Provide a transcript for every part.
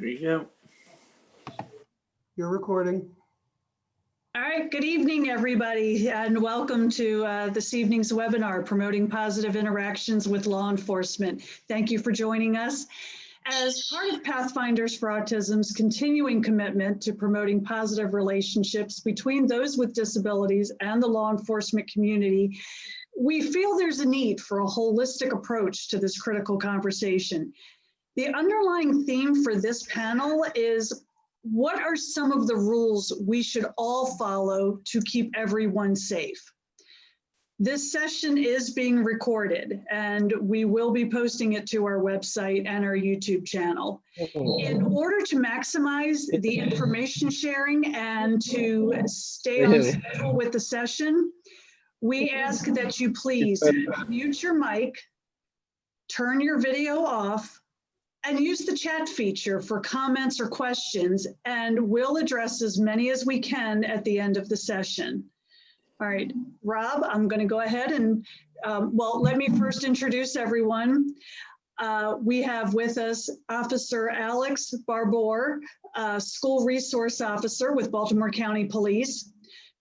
There you go. You're recording. All right, good evening, everybody, and welcome to this evening's webinar, Promoting Positive Interactions with Law Enforcement. Thank you for joining us. As part of Pathfinders for Autism's continuing commitment to promoting positive relationships between those with disabilities and the law enforcement community, we feel there's a need for a holistic approach to this critical conversation. The underlying theme for this panel is, what are some of the rules we should all follow to keep everyone safe? This session is being recorded and we will be posting it to our website and our YouTube channel. In order to maximize the information sharing and to stay on schedule with the session, we ask that you please mute your mic, turn your video off, and use the chat feature for comments or questions, and we'll address as many as we can at the end of the session. All right, Rob, I'm going to go ahead and, well, let me first introduce everyone. We have with us Officer Alex Barbour, School Resource Officer with Baltimore County Police.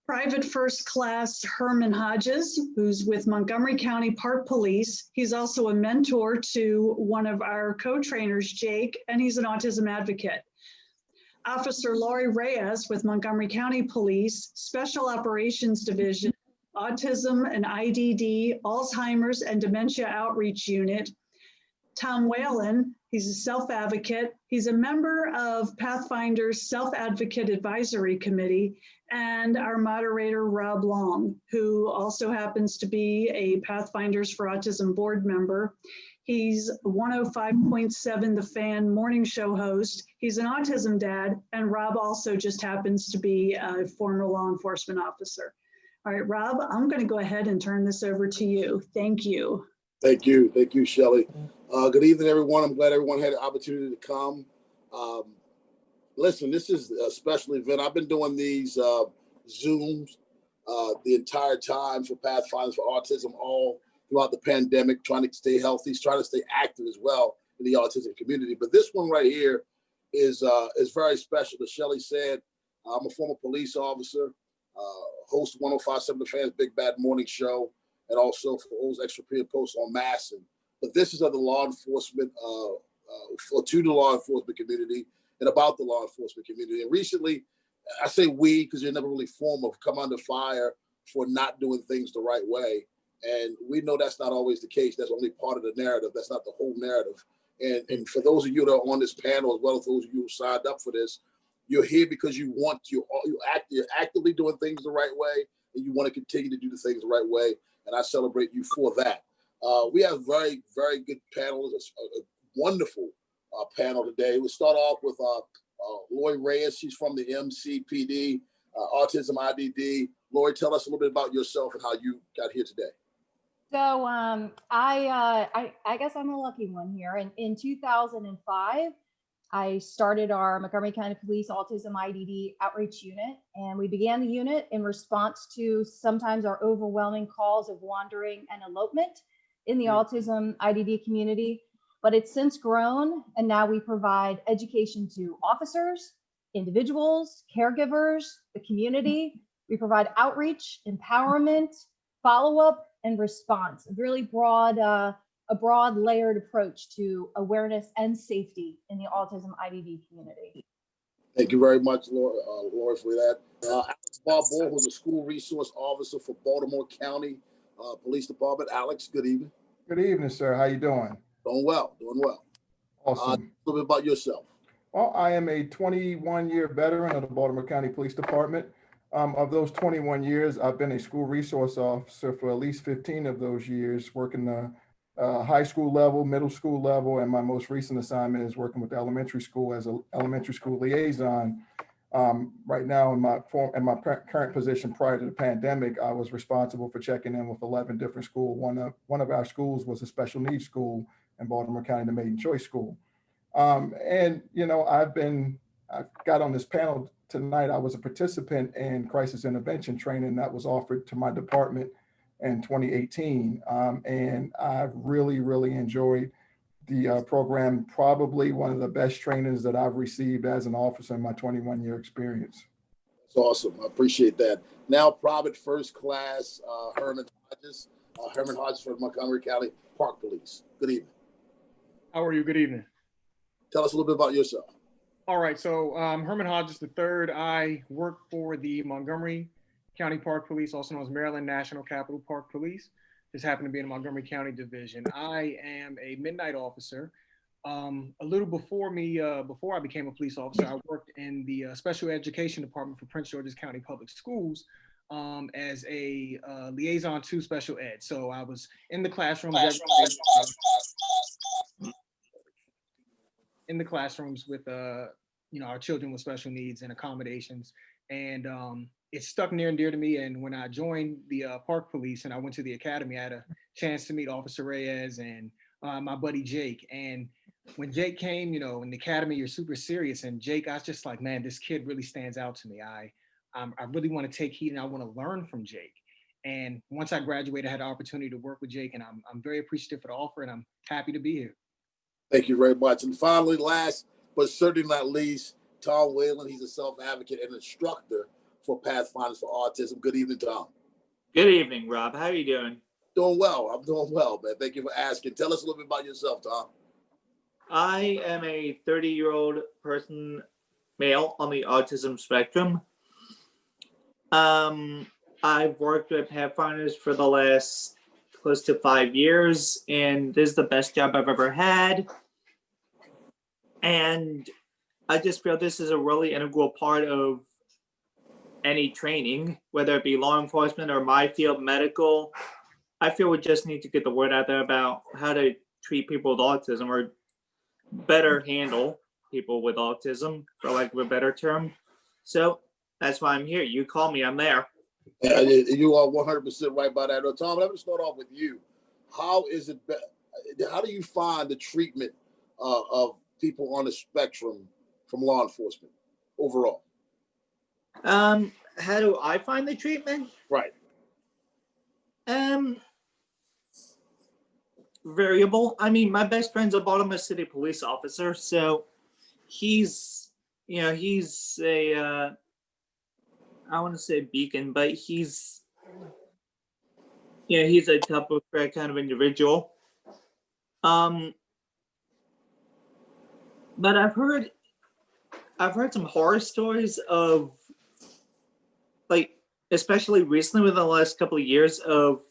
Private First Class Herman Hodges, who's with Montgomery County Park Police. He's also a mentor to one of our co-trainers, Jake, and he's an autism advocate. Officer Laurie Reyes with Montgomery County Police, Special Operations Division, Autism and IDD, Alzheimer's and Dementia Outreach Unit. Tom Whalen, he's a self-advocate. He's a member of Pathfinder's Self-Advocate Advisory Committee, and our moderator, Rob Long, who also happens to be a Pathfinders for Autism board member. He's 105.7 The Fan morning show host. He's an autism dad, and Rob also just happens to be a former law enforcement officer. All right, Rob, I'm going to go ahead and turn this over to you. Thank you. Thank you. Thank you, Shelley. Good evening, everyone. I'm glad everyone had the opportunity to come. Listen, this is a special event. I've been doing these Zooms the entire time for Pathfinders for Autism all throughout the pandemic, trying to stay healthy, trying to stay active as well in the autism community. But this one right here is very special. As Shelley said, I'm a former police officer, host of 105.7 The Fans Big Bad Morning Show, and also for those extra pre and posts on Masson. But this is of the law enforcement, to the law enforcement community and about the law enforcement community. And recently, I say we, because you're never really form of come under fire for not doing things the right way. And we know that's not always the case. That's only part of the narrative. That's not the whole narrative. And for those of you that are on this panel, as well as those of you who signed up for this, you're here because you're actively doing things the right way, and you want to continue to do the things the right way. And I celebrate you for that. We have very, very good panels, a wonderful panel today. We'll start off with Laurie Reyes. She's from the MCPD, Autism IDD. Laurie, tell us a little bit about yourself and how you got here today. So I guess I'm a lucky one here. In 2005, I started our Montgomery County Police Autism IDD Outreach Unit, and we began the unit in response to sometimes our overwhelming calls of wandering and elopement in the autism IDD community. But it's since grown, and now we provide education to officers, individuals, caregivers, the community. We provide outreach, empowerment, follow-up, and response. A really broad, a broad layered approach to awareness and safety in the autism IDD community. Thank you very much, Laura, for that. Alex Barbour, who's a school resource officer for Baltimore County Police Department. Alex, good evening. Good evening, sir. How you doing? Doing well, doing well. Awesome. A little bit about yourself. Well, I am a 21-year veteran of the Baltimore County Police Department. Of those 21 years, I've been a school resource officer for at least 15 of those years, working the high school level, middle school level, and my most recent assignment is working with the elementary school as an elementary school liaison. Right now, in my current position prior to the pandemic, I was responsible for checking in with 11 different schools. One of our schools was a special needs school in Baltimore County, the Maiden Choice School. And you know, I got on this panel tonight. I was a participant in crisis intervention training that was offered to my department in 2018. And I really, really enjoyed the program, probably one of the best trainings that I've received as an officer in my 21-year experience. That's awesome. I appreciate that. Now, Private First Class Herman Hodges. Herman Hodges from Montgomery County Park Police. Good evening. How are you? Good evening. Tell us a little bit about yourself. All right, so Herman Hodges III. I work for the Montgomery County Park Police, also known as Maryland National Capital Park Police. Just happen to be in the Montgomery County Division. I am a midnight officer. A little before I became a police officer, I worked in the Special Education Department for Prince George's County Public Schools as a liaison to special ed. So I was in the classrooms with our children with special needs and accommodations, and it stuck near and dear to me. And when I joined the Park Police and I went to the academy, I had a chance to meet Officer Reyes and my buddy Jake. And when Jake came, in the academy, you're super serious. And Jake, I was just like, man, this kid really stands out to me. I really want to take heed and I want to learn from Jake. And once I graduated, I had the opportunity to work with Jake, and I'm very appreciative for the offer, and I'm happy to be here. Thank you very much. And finally, last but certainly not least, Tom Whalen. He's a self-advocate and instructor for Pathfinders for Autism. Good evening, Tom. Good evening, Rob. How are you doing? Doing well. I'm doing well, man. Thank you for asking. Tell us a little bit about yourself, Tom. I am a 30-year-old person, male on the autism spectrum. I've worked with Pathfinders for the last close to 5 years, and this is the best job I've ever had. And I just feel this is a really integral part of any training, whether it be law enforcement or my field, medical. I feel we just need to get the word out there about how to treat people with autism, or better handle people with autism, for lack of a better term. So that's why I'm here. You call me, I'm there. You are 100% right about that. Tom, let me start off with you. How do you find the treatment of people on the spectrum from law enforcement overall? How do I find the treatment? Right. Variable. I mean, my best friend's a Baltimore City police officer, so he's a I want to say beacon, but he's a top of threat kind of individual. But I've heard some horror stories of, like, especially recently within the last couple of years, of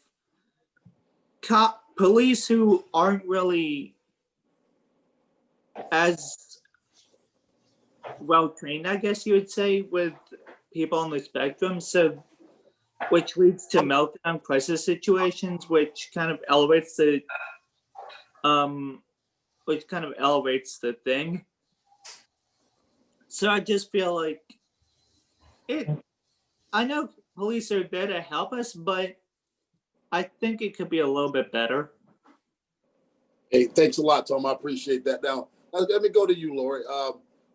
police who aren't really as well trained, I guess you would say, with people on the spectrum. So, which leads to meltdown crisis situations, which kind of elevates the thing. So I just feel like I know police are there to help us, but I think it could be a little bit better. Hey, thanks a lot, Tom. I appreciate that. Now let me go to you, Lori.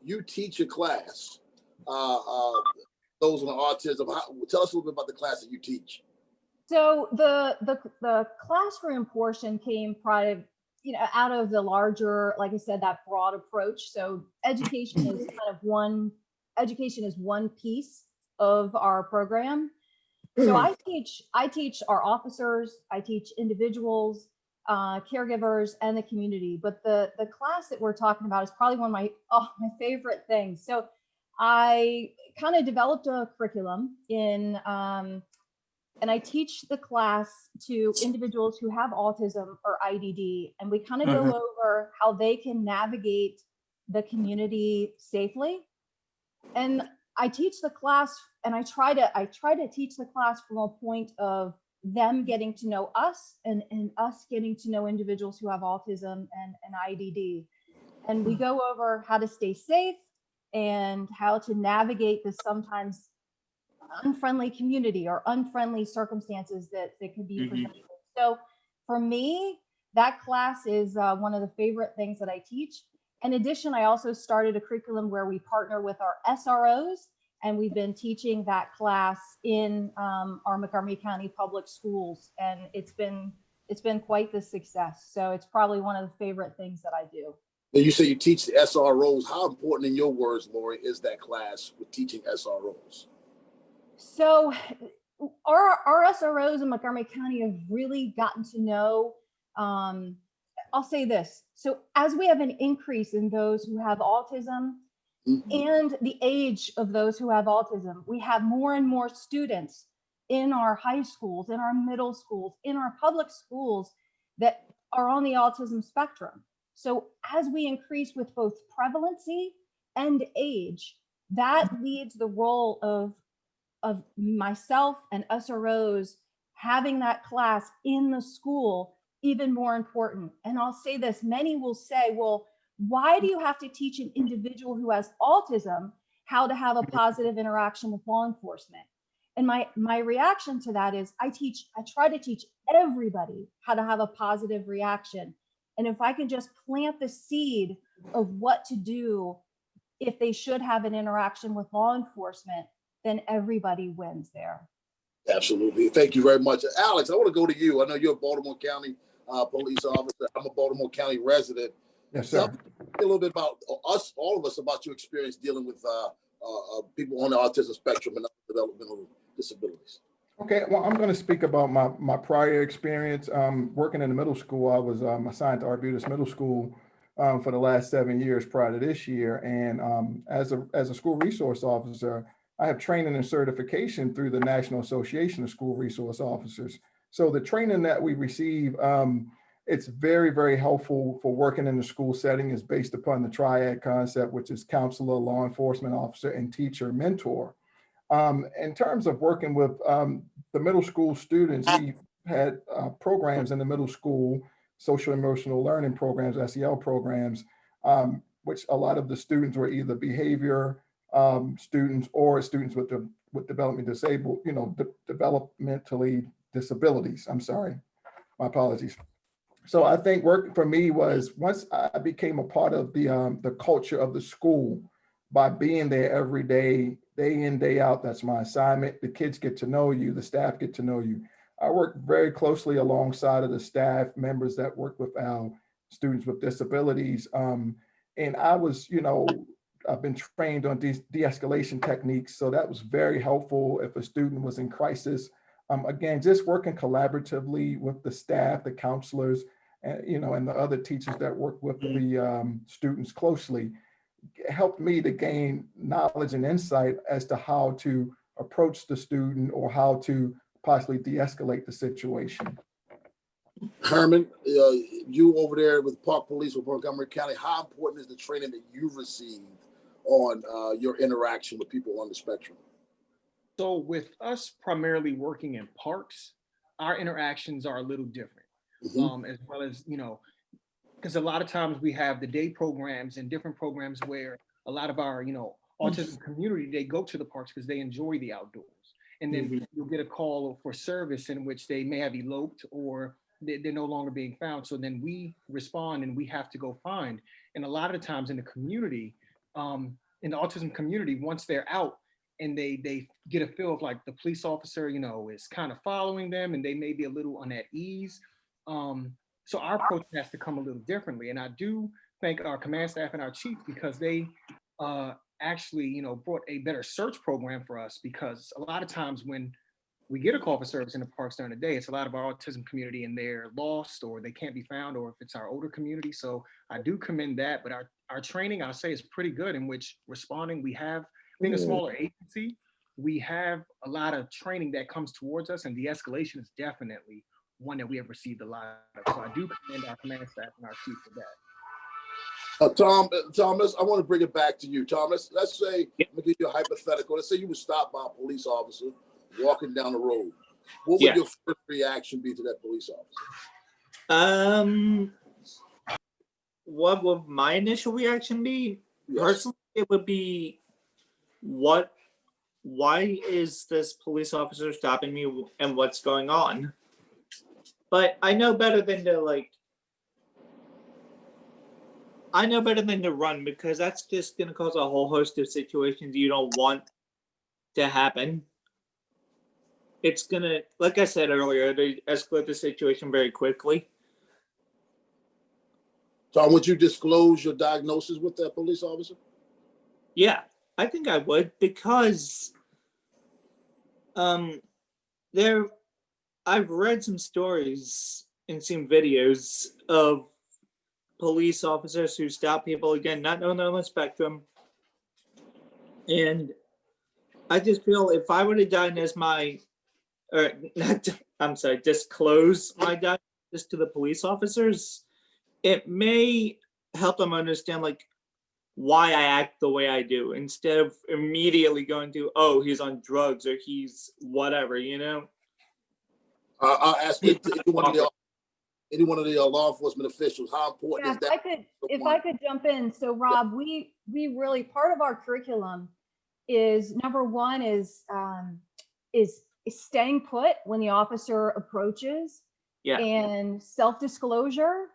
You teach a class, those on autism. Tell us a little bit about the class that you teach. So the classroom portion came out of the larger, like I said, that broad approach. So education is one piece of our program. So I teach our officers, I teach individuals, caregivers, and the community. But the class that we're talking about is probably one of my favorite things. So I kind of developed a curriculum and I teach the class to individuals who have autism or IDD, and we kind of go over how they can navigate the community safely. And I teach the class, and I try to teach the class from a point of them getting to know us and us getting to know individuals who have autism and IDD. And we go over how to stay safe and how to navigate this sometimes unfriendly community or unfriendly circumstances that could be presented. So for me, that class is one of the favorite things that I teach. In addition, I also started a curriculum where we partner with our SROs, and we've been teaching that class in our Montgomery County Public Schools. And it's been it's been quite the success. So it's probably one of the favorite things that I do. Now, you say you teach the SROs. How important, in your words, Lori, is that class with teaching SROs? So our SROs in Montgomery County have really gotten to know, I'll say this. So as we have an increase in those who have autism and the age of those who have autism, we have more and more students in our high schools, in our middle schools, in our public schools that are on the autism spectrum. So as we increase with both prevalency and age, that leads the role of myself and SROs having that class in the school even more important. And I'll say this, many will say, well, why do you have to teach an individual who has autism how to have a positive interaction with law enforcement? And my reaction to that is I try to teach everybody how to have a positive reaction. And if I can just plant the seed of what to do if they should have an interaction with law enforcement, then everybody wins there. Absolutely. Thank you very much. Alex, I want to go to you. I know you're a Baltimore County police officer. I'm a Baltimore County resident. Yes, Tell sir. me a little bit about us, all of us, about your experience dealing with people on the autism spectrum and developmental disabilities. Okay, well, I'm going to speak about my prior experience working in the middle school. I was assigned to Arbutus Middle School for the last 7 years prior to this year. And as a school resource officer, I have training and certification through the National Association of School Resource Officers. So the training that we receive, it's very, very helpful for working in the school setting. Is based upon the triad concept, which is counselor, law enforcement officer, and teacher mentor. In terms of working with the middle school students, we had programs in the middle school, social emotional learning programs, SEL programs, which a lot of the students were either behavior students or students with developmentally disabilities. I'm sorry, my apologies. So I think work for me was once I became a part of the culture of the school by being there every day, day in, day out. That's my assignment. The kids get to know you, the staff get to know you. I work very closely alongside of the staff members that work with our students with disabilities. And I was, I've been trained on these de-escalation techniques. So that was very helpful if a student was in crisis. Again, just working collaboratively with the staff, the counselors, and, and the other teachers that work with the students closely helped me to gain knowledge and insight as to how to approach the student or how to possibly de-escalate the situation. Herman, you over there with Park Police with Montgomery County, how important is the training that you've received on your interaction with people on the spectrum? So with us primarily working in parks, our interactions are a little different, as well as, because a lot of times we have the day programs and different programs where a lot of our, autism community, they go to the parks because they enjoy the outdoors. And then you'll get a call for service in which they may have eloped or they're no longer being found. So then we respond and we have to go find. And a lot of the times in the community, in the autism community, once they're out and they get a feel of like the police officer, is kind of following them and they may be a little on at ease. So our approach has to come a little differently. And I do thank our command staff and our chief because they actually, brought a better search program for us, because a lot of times when we get a call for service in the parks during the day, it's a lot of our autism community and they're lost or they can't be found, or if it's our older community. So I do commend that, but our training, I'll say, is pretty good in which responding. We have, being a smaller agency, we have a lot of training that comes towards us, and de-escalation is definitely one that we have received a lot of. So I do commend our command staff and our chief for that. Thomas, I want to bring it back to you. Thomas, let's say, let me give you a hypothetical. Let's say you were stopped by a police officer walking down the road. What would your first reaction be to that police officer? What would my initial reaction be? Yes. Personally, it would be, why is this police officer stopping me and what's going on? But I know better than to run, because that's just going to cause a whole host of situations you don't want to happen. it's gonna, like I said earlier, they escalate the situation very quickly. Tom, would you disclose your diagnosis with that police officer? Yeah, I think I would, because there I've read some stories and seen videos of police officers who stop people, again, not knowing they're on the spectrum. And I just feel if I were to diagnose disclose my diagnosis to the police officers, it may help them understand like why I act the way I do, instead of immediately going to, oh, he's on drugs or he's whatever, you know? I'll ask any one of the law enforcement officials, how important Yeah, is that? if I could jump in. So Rob, we really, part of our curriculum is, number one is staying put when the officer approaches, Yeah. and self-disclosure,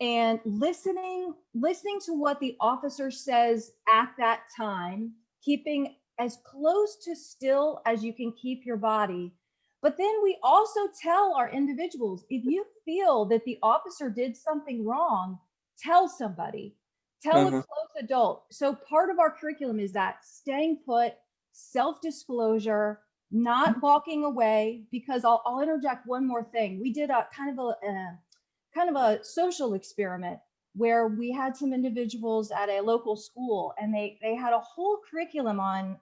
and listening to what the officer says at that time, keeping as close to still as you can keep your body. But then we also tell our individuals, if you feel that the officer did something wrong, tell somebody, tell a close adult. So part of our curriculum is that staying put, self-disclosure, not walking away, because I'll interject one more thing. We did a kind of a social experiment where we had some individuals at a local school, and they had a whole curriculum on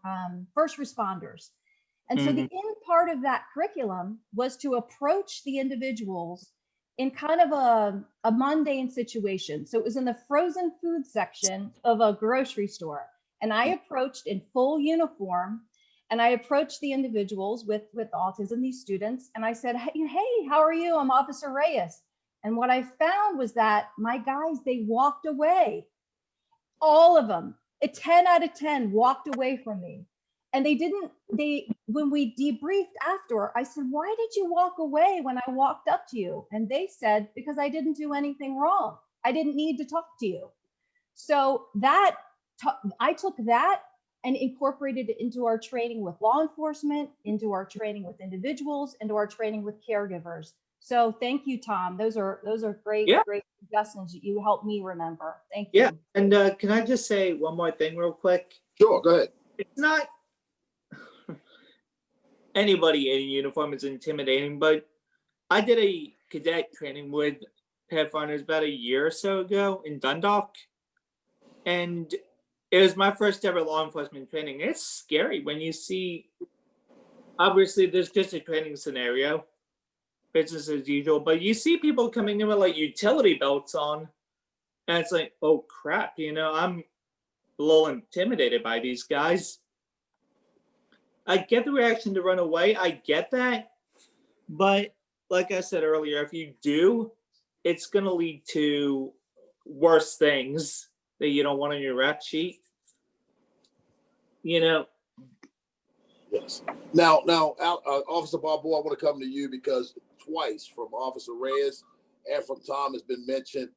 first responders. And so the end part of that curriculum was to approach the individuals in kind of a mundane situation. So it was in the frozen food section of a grocery store. And I approached in full uniform, and I approached the individuals with autism, these students, and I said, hey, how are you? I'm Officer Reyes. And what I found was that my guys, they walked away. All of them, a 10 out of 10 walked away from me. And when we debriefed after, I said, why did you walk away when I walked up to you? And they said, because I didn't do anything wrong. I didn't need to talk to you. So I took that and incorporated it into our training with law enforcement, into our training with individuals, into our training with caregivers. So thank you, Tom. Those are great, great suggestions that you helped me remember. Thank you. Yeah, and can I just say one more thing real quick? Sure, go ahead. It's not anybody in uniform is intimidating, but I did a cadet training with Pathfinders about a year or so ago in Dundalk, and it was my first ever law enforcement training. It's scary when you see, obviously there's just a training scenario, business as usual, but you see people coming in with like utility belts on, and it's like, oh crap, you know, I'm a little intimidated by these guys. I get the reaction to run away, I get that, but like I said earlier, if you do, it's gonna lead to worse things that you don't want on your rap sheet. You know. Yes. Now, Officer Barbour, I want to come to you because twice from Officer Reyes and from Tom has been mentioned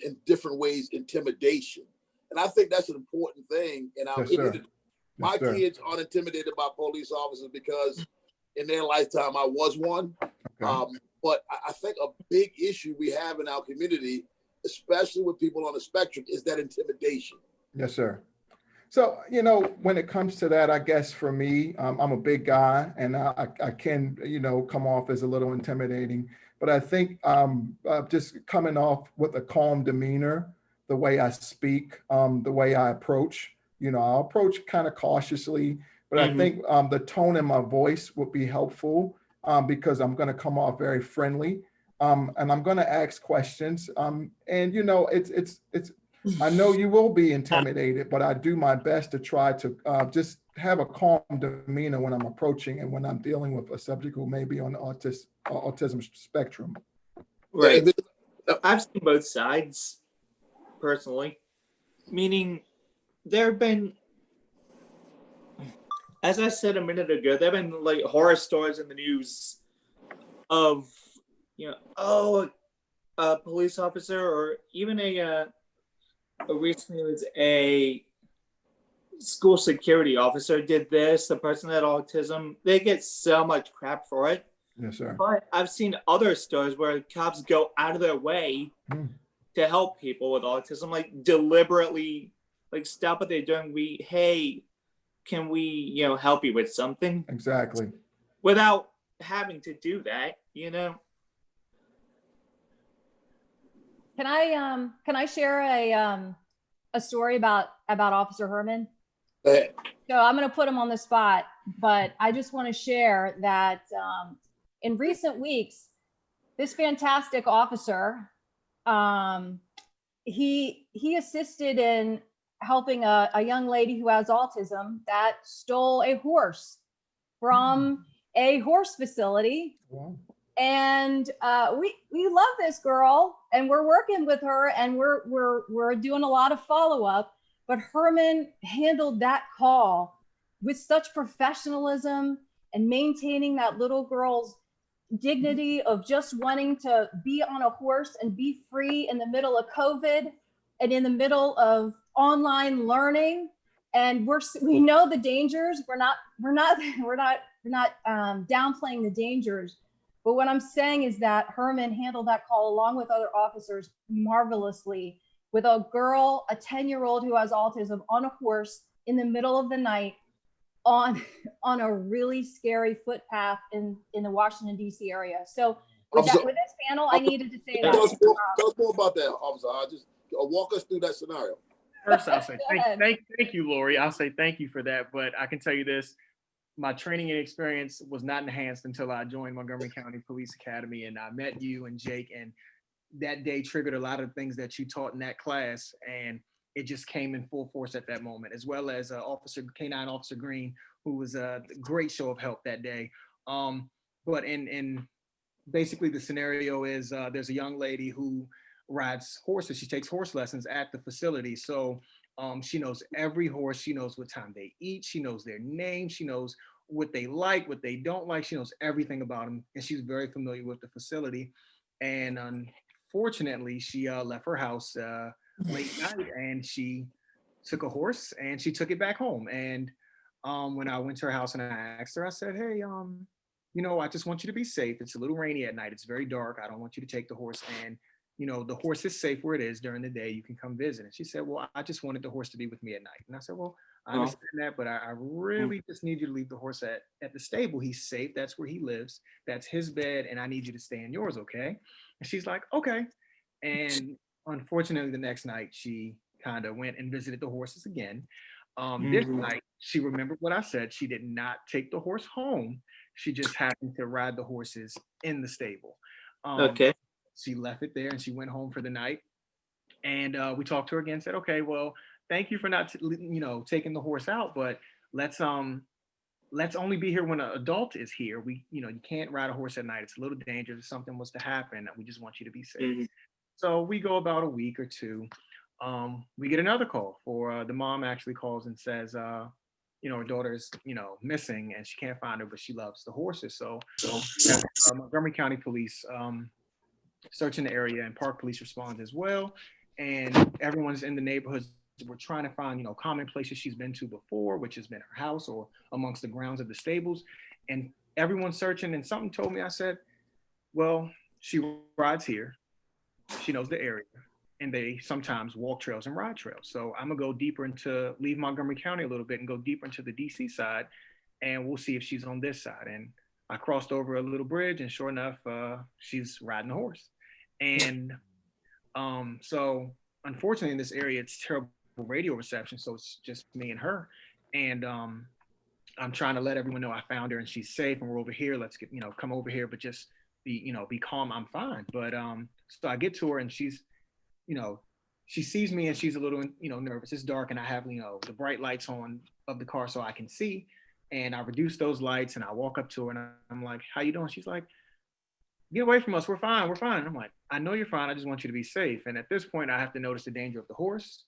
in different ways, intimidation. And I think that's an important thing in our community. My kids aren't intimidated by police officers because in their lifetime I was one. Okay. But I think a big issue we have in our community, especially with people on the spectrum, is that intimidation. Yes, sir. So, you know, when it comes to that, I guess for me, I'm a big guy, and I can, you know, come off as a little intimidating. But I think just coming off with a calm demeanor, the way I speak, the way I approach, you know, I'll approach kind of cautiously, but I think the tone in my voice would be helpful because I'm going to come off very friendly, and I'm going to ask questions. And, you know, it's I know you will be intimidated, but I do my best to try to just have a calm demeanor when I'm approaching and when I'm dealing with a subject who may be on the autism spectrum. Right. I've seen both sides personally, meaning there have been, as I said a minute ago, there have been like horror stories in the news of, you know, oh, a police officer or even recently was a school security officer did this, the person that had autism, they get so much crap for it. Yes, sir. But I've seen other stories where cops go out of their way Mm. to help people with autism, like deliberately, like stop what they're doing. Hey, can we, help you with something Exactly. without having to do that, Can I share a story about Officer Herman? Go ahead. So I'm going to put him on the spot, but I just want to share that in recent weeks, this fantastic officer, he assisted in helping a young lady who has autism that stole a horse from a horse facility. Wow. And we love this girl, and we're working with her, and we're doing a lot of follow-up. But Herman handled that call with such professionalism and maintaining that little girl's dignity of just wanting to be on a horse and be free in the middle of COVID and in the middle of online learning. And we know the dangers. We're not downplaying the dangers. But what I'm saying is that Herman handled that call along with other officers marvelously, with a girl, a 10-year-old who has autism, on a horse in the middle of the night on a really scary footpath in the Washington, D.C. area. So with this panel, I needed to say that. Tell us more about that, officer. Just walk us through that scenario. First, I'll say thank you, Lori. I'll say thank you for that. But I can tell you this, my training and experience was not enhanced until I joined Montgomery County Police Academy, and I met you and Jake, and that day triggered a lot of things that you taught in that class, and it just came in full force at that moment, as well as K-9 Officer Green, who was a great show of help that day. But in basically the scenario is there's a young lady who rides horses. She takes horse lessons at the facility. So she knows every horse. She knows what time they eat. She knows their name. She knows what they like, what they don't like. She knows everything about them, and she's very familiar with the facility. And unfortunately, she left her house late night, and she took a horse and she took it back home. And when I went to her house and I asked her, I said, hey, I just want you to be safe. It's a little rainy at night. It's very dark. I don't want you to take the horse. And the horse is safe where it is. During the day, you can come visit. And she said, well, I just wanted the horse to be with me at night. And I said, well, I understand that, but I really just need you to leave the horse at the stable. He's safe. That's where he lives. That's his bed. And I need you to stay in yours. Okay. And she's like, okay. And unfortunately, the next night, she kind of went and visited the horses again. This night, she remembered what I said. She did not take the horse home. She just happened to ride the horses in the stable. Okay. She left it there and she went home for the night. And we talked to her again, said, okay, well, thank you for not, taking the horse out, but let's only be here when an adult is here. You can't ride a horse at night. It's a little dangerous. If something was to happen, we just want you to be safe. So we go about a week or two. We get another call for the mom actually calls and says, her daughter's, missing and she can't find her, but she loves the horses. So Montgomery County Police searching the area, and Park Police responds as well. And everyone's in the neighborhoods. We're trying to find, common places she's been to before, which has been her house or amongst the grounds of the stables. And everyone's searching, and something told me, I said, well, she rides here. She knows the area, and they sometimes walk trails and ride trails. So I'm gonna go deeper leave Montgomery County a little bit and go deeper into the DC side, and we'll see if she's on this side. And I crossed over a little bridge, and sure enough, she's riding a horse. And so unfortunately in this area, it's terrible radio reception. So it's just me and her. And I'm trying to let everyone know I found her and she's safe and we're over here. Let's get, come over here, but just be calm. I'm fine. But so I get to her and she's, she sees me and she's a little, nervous. It's dark and I have, the bright lights on of the car so I can see. And I reduce those lights and I walk up to her and I'm like, how you doing? She's like, get away from us. We're fine. We're fine. And I'm like, I know you're fine. I just want you to be safe. And at this point, I have to notice the danger of the horse,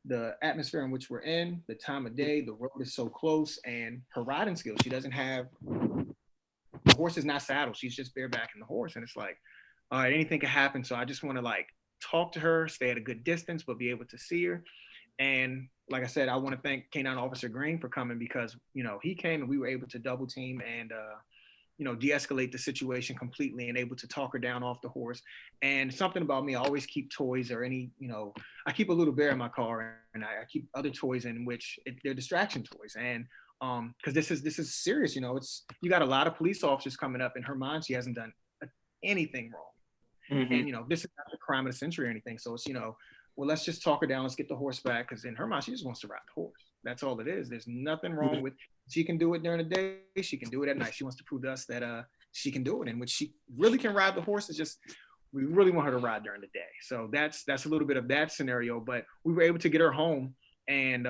the atmosphere in which we're in, the time of day, the road is so close, and her riding skills. She doesn't have, the horse is not saddled. She's just barebacking the horse. And it's like, all right, anything can happen. So I just want to talk to her, stay at a good distance, but be able to see her. And like I said, I want to thank K9 Officer Green for coming because, you know, he came and we were able to double team and, you know, de-escalate the situation completely and able to talk her down off the horse. And something about me, I always keep toys or any, you know, I keep a little bear in my car and I keep other toys in which they're distraction toys. And because this is serious, you know, you got a lot of police officers coming up in her mind. She hasn't done anything wrong. Mhm. And, you know, this is not the crime of the century or anything. So it's, you know, well, let's just talk her down. Let's get the horse back. Because in her mind, she just wants to ride the horse. That's all it is. There's nothing wrong with, she can do it during the day. She can do it at night. She wants to prove to us that she can do it. And when she really can ride the horse, it's just, we really want her to ride during the day. So that's a little bit of that scenario. But we were able to get her home. And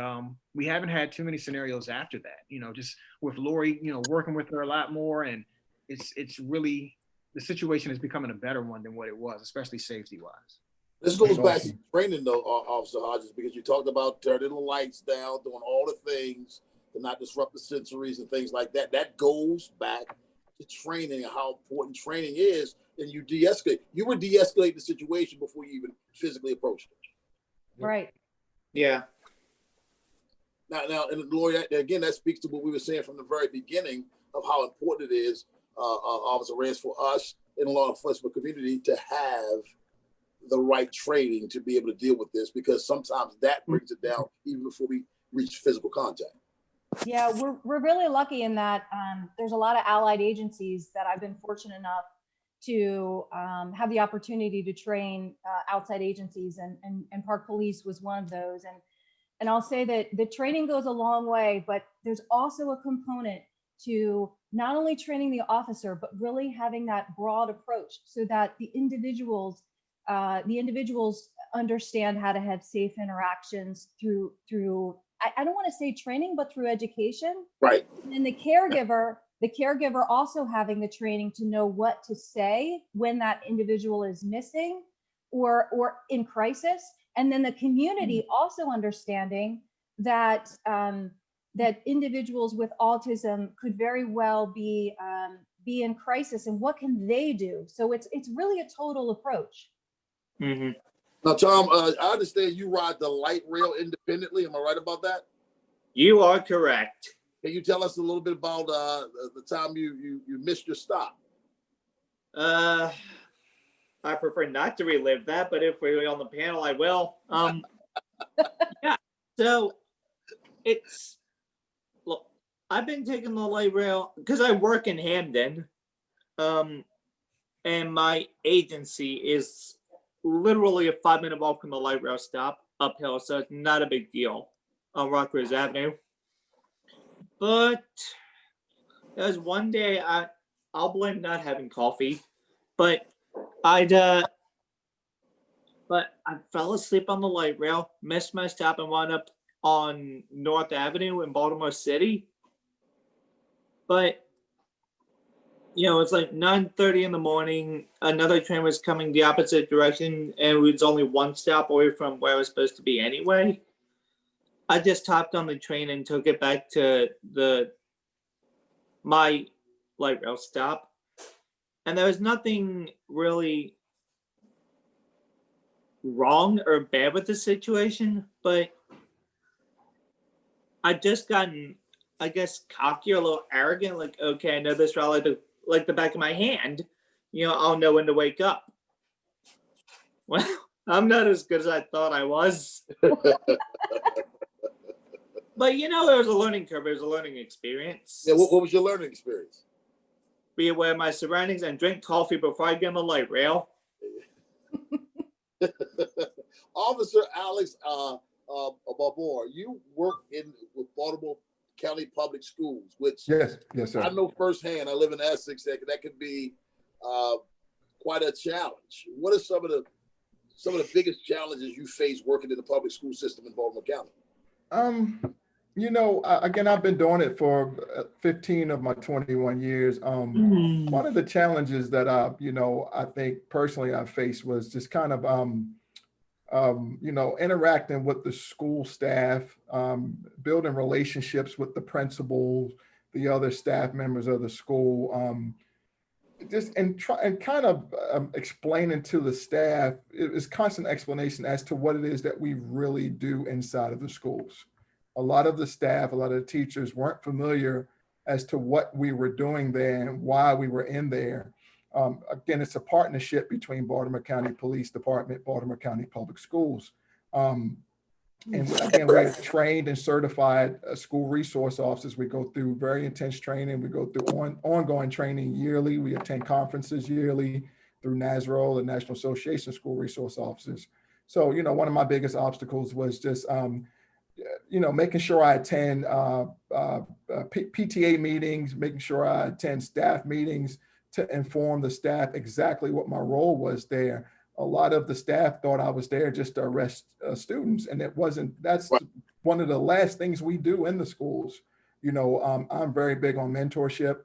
we haven't had too many scenarios after that, you know, just with Lori, you know, working with her a lot more. And it's really, the situation is becoming a better one than what it was, especially safety wise. This goes That's back awesome. to training, though, Officer Hodges, because you talked about turning the lights down, doing all the things to not disrupt the sensories and things like that. That goes back to training and how important training is. And you de-escalate. You were de-escalating the situation before you even physically approached it. Right. Yeah. Now, and Lori, again, that speaks to what we were saying from the very beginning of how important it is, Officer Reyes, for us in the law enforcement community to have the right training to be able to deal with this, because sometimes that brings it down even before we reach physical contact. Yeah, we're really lucky in that there's a lot of allied agencies that I've been fortunate enough to have the opportunity to train outside agencies, and Park Police was one of those. And I'll say that the training goes a long way, but there's also a component to not only training the officer, but really having that broad approach so that the individuals understand how to have safe interactions through I don't want to say training, but through education. Right. And the caregiver also having the training to know what to say when that individual is missing or in crisis. And then the community also understanding that that individuals with autism could very well be in crisis, and what can they do? So it's really a total approach. Mm-hmm. Now, Tom, I understand you ride the light rail independently. Am I right about that? You are correct. Can you tell us a little bit about the time you missed your stop? I prefer not to relive that, but if we're on the panel, I will. Yeah. So look, I've been taking the light rail because I work in Hamden, and my agency is literally a 5-minute walk from the light rail stop uphill, so it's not a big deal on Rockridge Avenue. But there was one day I'll blame not having coffee, but I fell asleep on the light rail, missed my stop, and wound up on North Avenue in Baltimore City. But you know, it's like 9:30 in the morning. Another train was coming the opposite direction, and it was only one stop away from where I was supposed to be anyway. I just hopped on the train and took it back to my light rail stop, and there was nothing really wrong or bad with the situation, but I just gotten, I guess, cocky or a little arrogant. Like, okay, I know this route like the back of my hand. You know, I'll know when to wake up. Well, I'm not as good as I thought I was. But you know, there was a learning curve. It was a learning experience. Yeah, what was your learning experience? Be aware of my surroundings and drink coffee before I get on the light rail. Officer Alex Barbour, you work with Baltimore County Public Schools, which Yes, sir. I know firsthand. I live in Essex. That could be quite a challenge. What are some of the biggest challenges you face working in the public school system in Baltimore County? You know, again, I've been doing it for 15 of my 21 years. One of the challenges that I think personally I faced was just kind of, interacting with the school staff, building relationships with the principals, the other staff members of the school. just and try and kind of explaining to the staff, it is constant explanation as to what it is that we really do inside of the schools. A lot of the staff, a lot of the teachers weren't familiar as to what we were doing there and why we were in there. Again, it's a partnership between Baltimore County Police Department, Baltimore County Public Schools. And again, we're trained and certified school resource officers. We go through very intense training. We go through ongoing training yearly. We attend conferences yearly through NASRO, the National Association of School Resource Officers. So, you know, one of my biggest obstacles was just, you know, making sure I attend PTA meetings, making sure I attend staff meetings to inform the staff exactly what my role was there. A lot of the staff thought I was there just to arrest students, and it wasn't. That's one of the last things we do in the schools. You know, I'm very big on mentorship.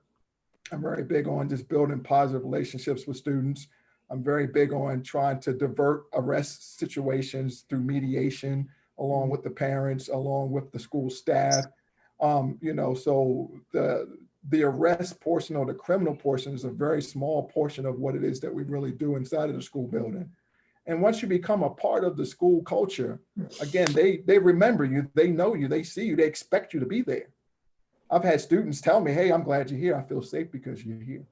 I'm very big on just building positive relationships with students. I'm very big on trying to divert arrest situations through mediation, along with the parents, along with the school staff. You know, so the arrest portion or the criminal portion is a very small portion of what it is that we really do inside of the school building. And once you become a part of the school culture, again, they remember you, they know you, they see you, they expect you to be there. I've had students tell me, hey, I'm glad you're here. I feel safe because you're here.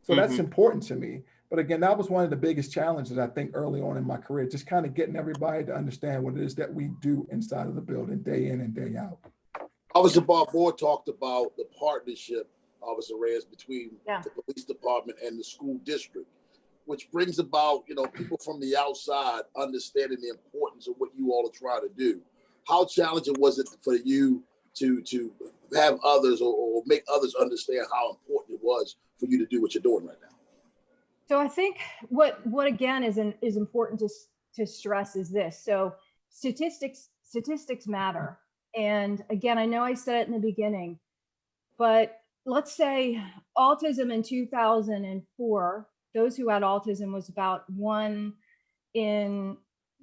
So that's important to me. But again, that was one of the biggest challenges, I think, early on in my career, just kind of getting everybody to understand what it is that we do inside of the building day in and day out. Officer Barbour talked about the partnership, Officer Reyes, between the police department and the school district, which brings about, you know, people from the outside understanding the importance of what you all are trying to do. How challenging was it for you to have others or make others understand how important it was for you to do what you're doing right now? So I think what again is important to stress is this. So statistics matter. And again, I know I said it in the beginning, but let's say autism in 2004, those who had autism was about 1 in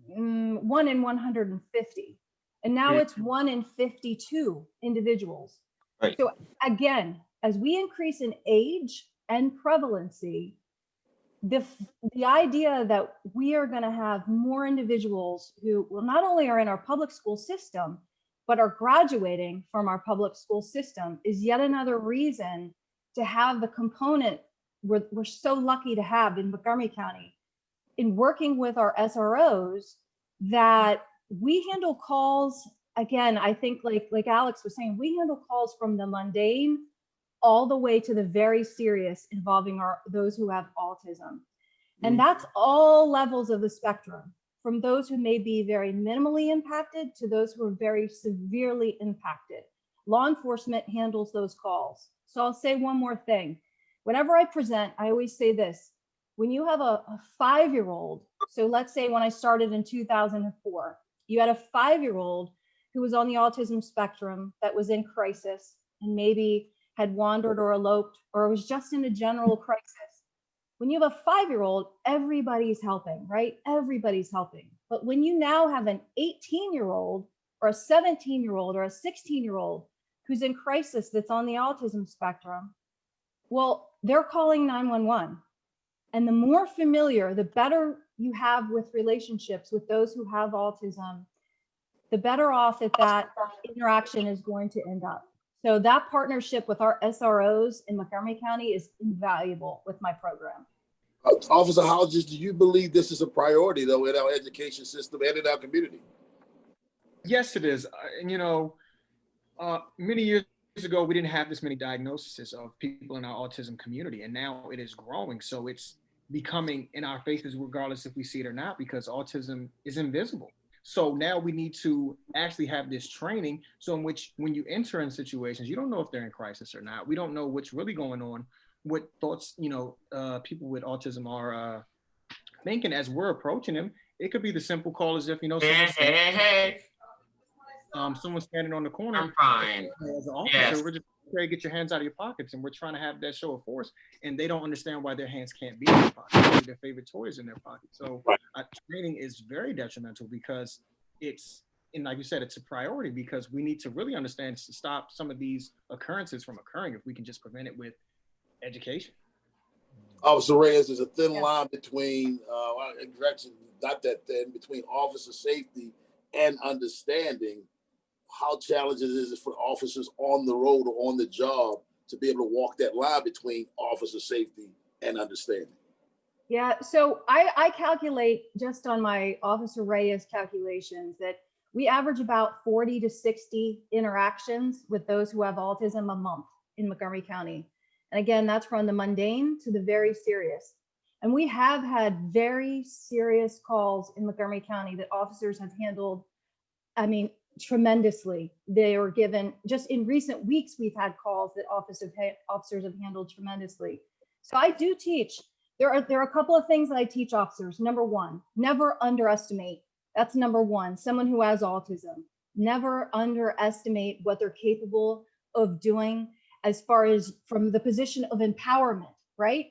150. And now it's 1 in 52 individuals. Right. So again, as we increase in age and prevalency, the idea that we are going to have more individuals who will not only are in our public school system, but are graduating from our public school system is yet another reason to have the component we're so lucky to have in Montgomery County in working with our SROs, that we handle calls. Again, I think like Alex was saying, we handle calls from the mundane all the way to the very serious involving those who have autism. And that's all levels of the spectrum, from those who may be very minimally impacted to those who are very severely impacted. Law enforcement handles those calls. So I'll say one more thing. Whenever I present, I always say this: when you have a 5-year-old, so let's say when I started in 2004, you had a 5-year-old who was on the autism spectrum that was in crisis and maybe had wandered or eloped or was just in a general crisis. When you have a 5-year-old, everybody's helping, right? Everybody's helping. But when you now have an 18-year-old or a 17-year-old or a 16-year-old who's in crisis that's on the autism spectrum, well, they're calling 911. And the more familiar, the better you have with relationships with those who have autism, the better off that interaction is going to end up. So that partnership with our SROs in Montgomery County is invaluable with my program. Officer Hodges, do you believe this is a priority, though, in our education system and in our community? Yes, it is. And, you know, many years ago, we didn't have this many diagnoses of people in our autism community, and now it is growing. So it's becoming in our faces, regardless if we see it or not, because autism is invisible. So now we need to actually have this training. So in which, when you enter in situations, you don't know if they're in crisis or not. We don't know what's really going on, what thoughts, you know, people with autism are thinking as we're approaching them. It could be the simple call as if, you know, someone's standing on the corner. I'm fine. As an officer, Yes. we're just trying to get your hands out of your pockets, and we're trying to have that show of force, and they don't understand why their hands can't be in their pockets, their favorite toys in their pocket. So training is very detrimental because it's, and like you said, it's a priority because we need to really understand to stop some of these occurrences from occurring if we can just prevent it with education. Officer Reyes, there's a thin Yeah. line between, actually not that thin, between officer safety and understanding. How challenging is it for officers on the road or on the job to be able to walk that line between officer safety and understanding? Yeah, so I calculate just on my Officer Reyes calculations that we average about 40 to 60 interactions with those who have autism a month in Montgomery County. And again, that's from the mundane to the very serious. And we have had very serious calls in Montgomery County that officers have handled, I mean, tremendously. They were given, just in recent weeks, we've had calls that officers have handled tremendously. So I do teach. There are a couple of things that I teach officers. Number one, never underestimate. That's number one. Someone who has autism, never underestimate what they're capable of doing as far as from the position of empowerment, right?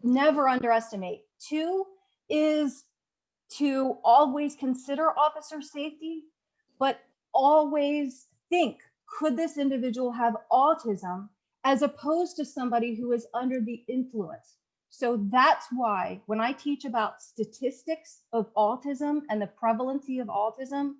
Never underestimate. Two is to always consider officer safety, but always think, could this individual have autism as opposed to somebody who is under the influence? So that's why when I teach about statistics of autism and the prevalency of autism,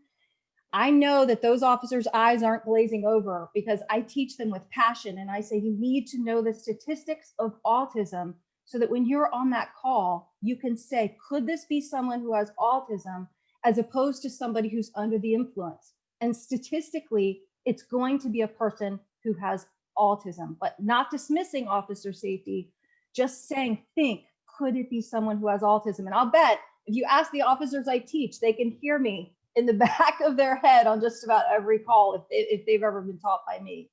I know that those officers' eyes aren't glazing over because I teach them with passion. And I say, you need to know the statistics of autism so that when you're on that call, you can say, could this be someone who has autism as opposed to somebody who's under the influence? And statistically, it's going to be a person who has autism, but not dismissing officer safety, just saying, think, could it be someone who has autism? And I'll bet if you ask the officers I teach, they can hear me in the back of their head on just about every call if they've ever been taught by me.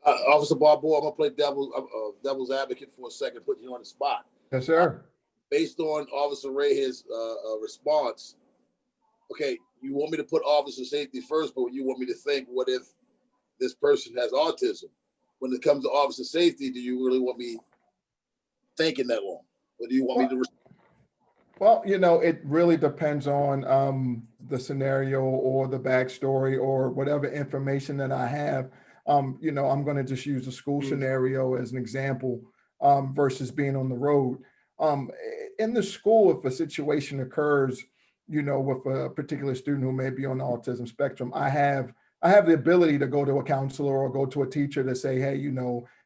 Officer Barbour, I'm gonna play devil's advocate for a second, put you on the spot. Yes, sir. Based on Officer Reyes' response, okay, you want me to put officer safety first, but you want me to think, what if this person has autism? When it comes to officer safety, do you really want me thinking that long? Or do you want me to? Well, it really depends on the scenario or the backstory or whatever information that I have. I'm going to just use the school scenario as an example versus being on the road. In the school, if a situation occurs, with a particular student who may be on the autism spectrum, I have the ability to go to a counselor or go to a teacher to say, hey,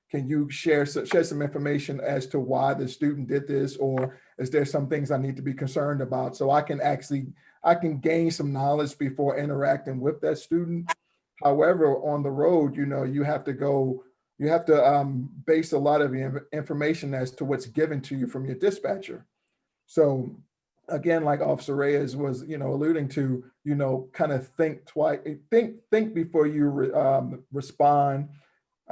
can you share some information as to why the student did this, or is there some things I need to be concerned about? So I can gain some knowledge before interacting with that student. However, on the road, you have to base a lot of the information as to what's given to you from your dispatcher. So again, like Officer Reyes was, alluding to, kind of think twice, think before you respond.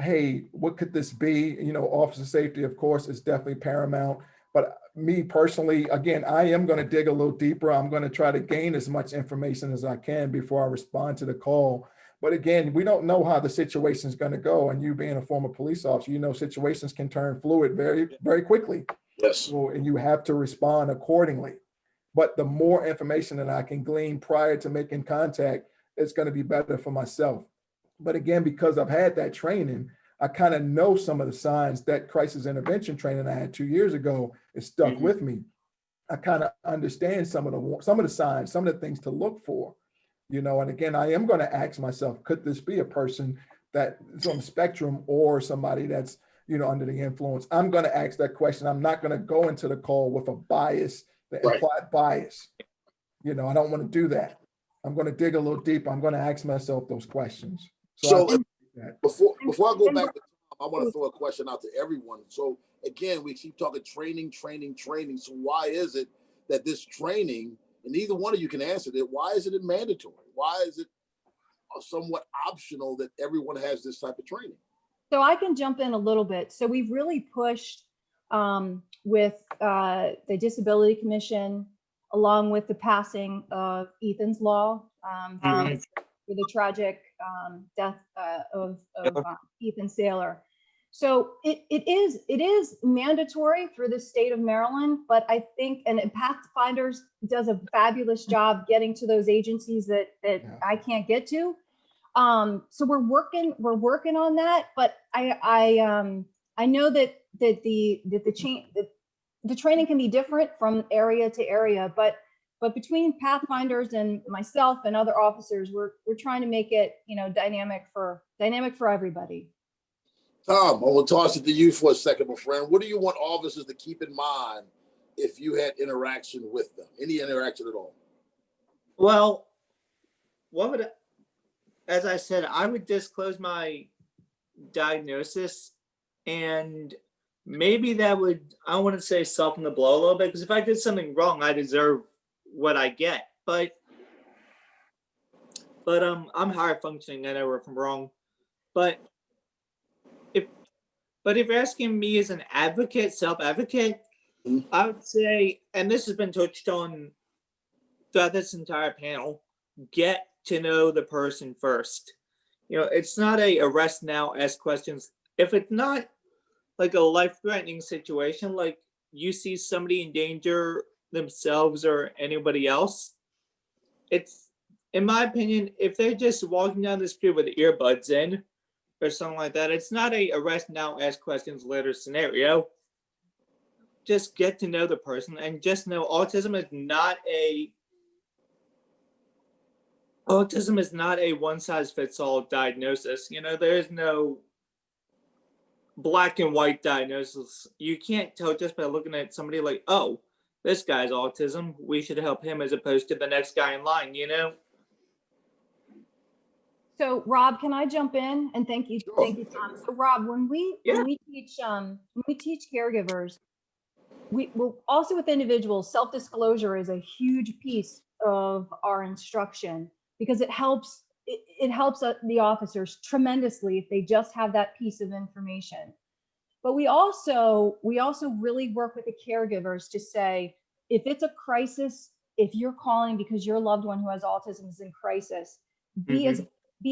Hey, what could this be? Officer safety, of course, is definitely paramount. But me personally, again, I am going to dig a little deeper. I'm going to try to gain as much information as I can before I respond to the call. But again, we don't know how the situation is going to go. And you being a former police officer, situations can turn fluid very, very quickly. Yes. So, and you have to respond accordingly. But the more information that I can glean prior to making contact, it's going to be better for myself. But again, because I've had that training, I kind of know some of the signs. That crisis intervention training I had 2 years ago is stuck with me. I kind of understand some of the signs, some of the things to look for, and again, I am going to ask myself, could this be a person that is on the spectrum or somebody that's, under the influence? I'm going to ask that question. I'm not going to go into the call with a bias, the implied bias. I don't want to do that. I'm going to dig a little deeper. I'm going to ask myself those questions. So before I go back to Tom, I want to throw a question out to everyone. So again, we keep talking training. So why is it that this training, and either one of you can answer it, why is it mandatory? Why is it somewhat optional that everyone has this type of training? So I can jump in a little bit. So we've really pushed with the Disability Commission, along with the passing of Ethan's Law, for the tragic death of Ethan Saylor. So it is mandatory for the state of Maryland, but I think, and Pathfinders does a fabulous job getting to those agencies that I can't get to. So we're working on that, but I know that the change, that the training can be different from area to area, but between Pathfinders and myself and other officers, we're trying to make it, dynamic for everybody. Tom, I will toss it to you for a second, my friend. What do you want officers to keep in mind if you had interaction with them? Any interaction at all? Well, as I said, I would disclose my diagnosis, and maybe that would, I want to say, soften the blow a little bit, because if I did something wrong, I deserve what I get. But I'm higher functioning. I know if I'm wrong, but if you're asking me as an advocate, self-advocate, I would say, and this has been touched on throughout this entire panel, get to know the person first. It's not a arrest now, ask questions. If it's not like a life-threatening situation, like you see somebody in danger themselves or anybody else, it's, in my opinion, if they're just walking down the street with earbuds in or something like that, it's not a arrest now, ask questions later scenario. Just get to know the person, and just know autism is not a one-size-fits-all diagnosis. There is no black and white diagnosis. You can't tell just by looking at somebody like, oh, this guy's autism, we should help him, as opposed to the next guy in line, So Rob, can I jump in? And thank you, Sure. thank you, Tom. So Rob, when we teach caregivers, we will also, with individuals, self-disclosure is a huge piece of our instruction, because it helps the officers tremendously if they just have that piece of information. But we also really work with the caregivers to say, if it's a crisis, if you're calling because your loved one who has autism is in crisis, be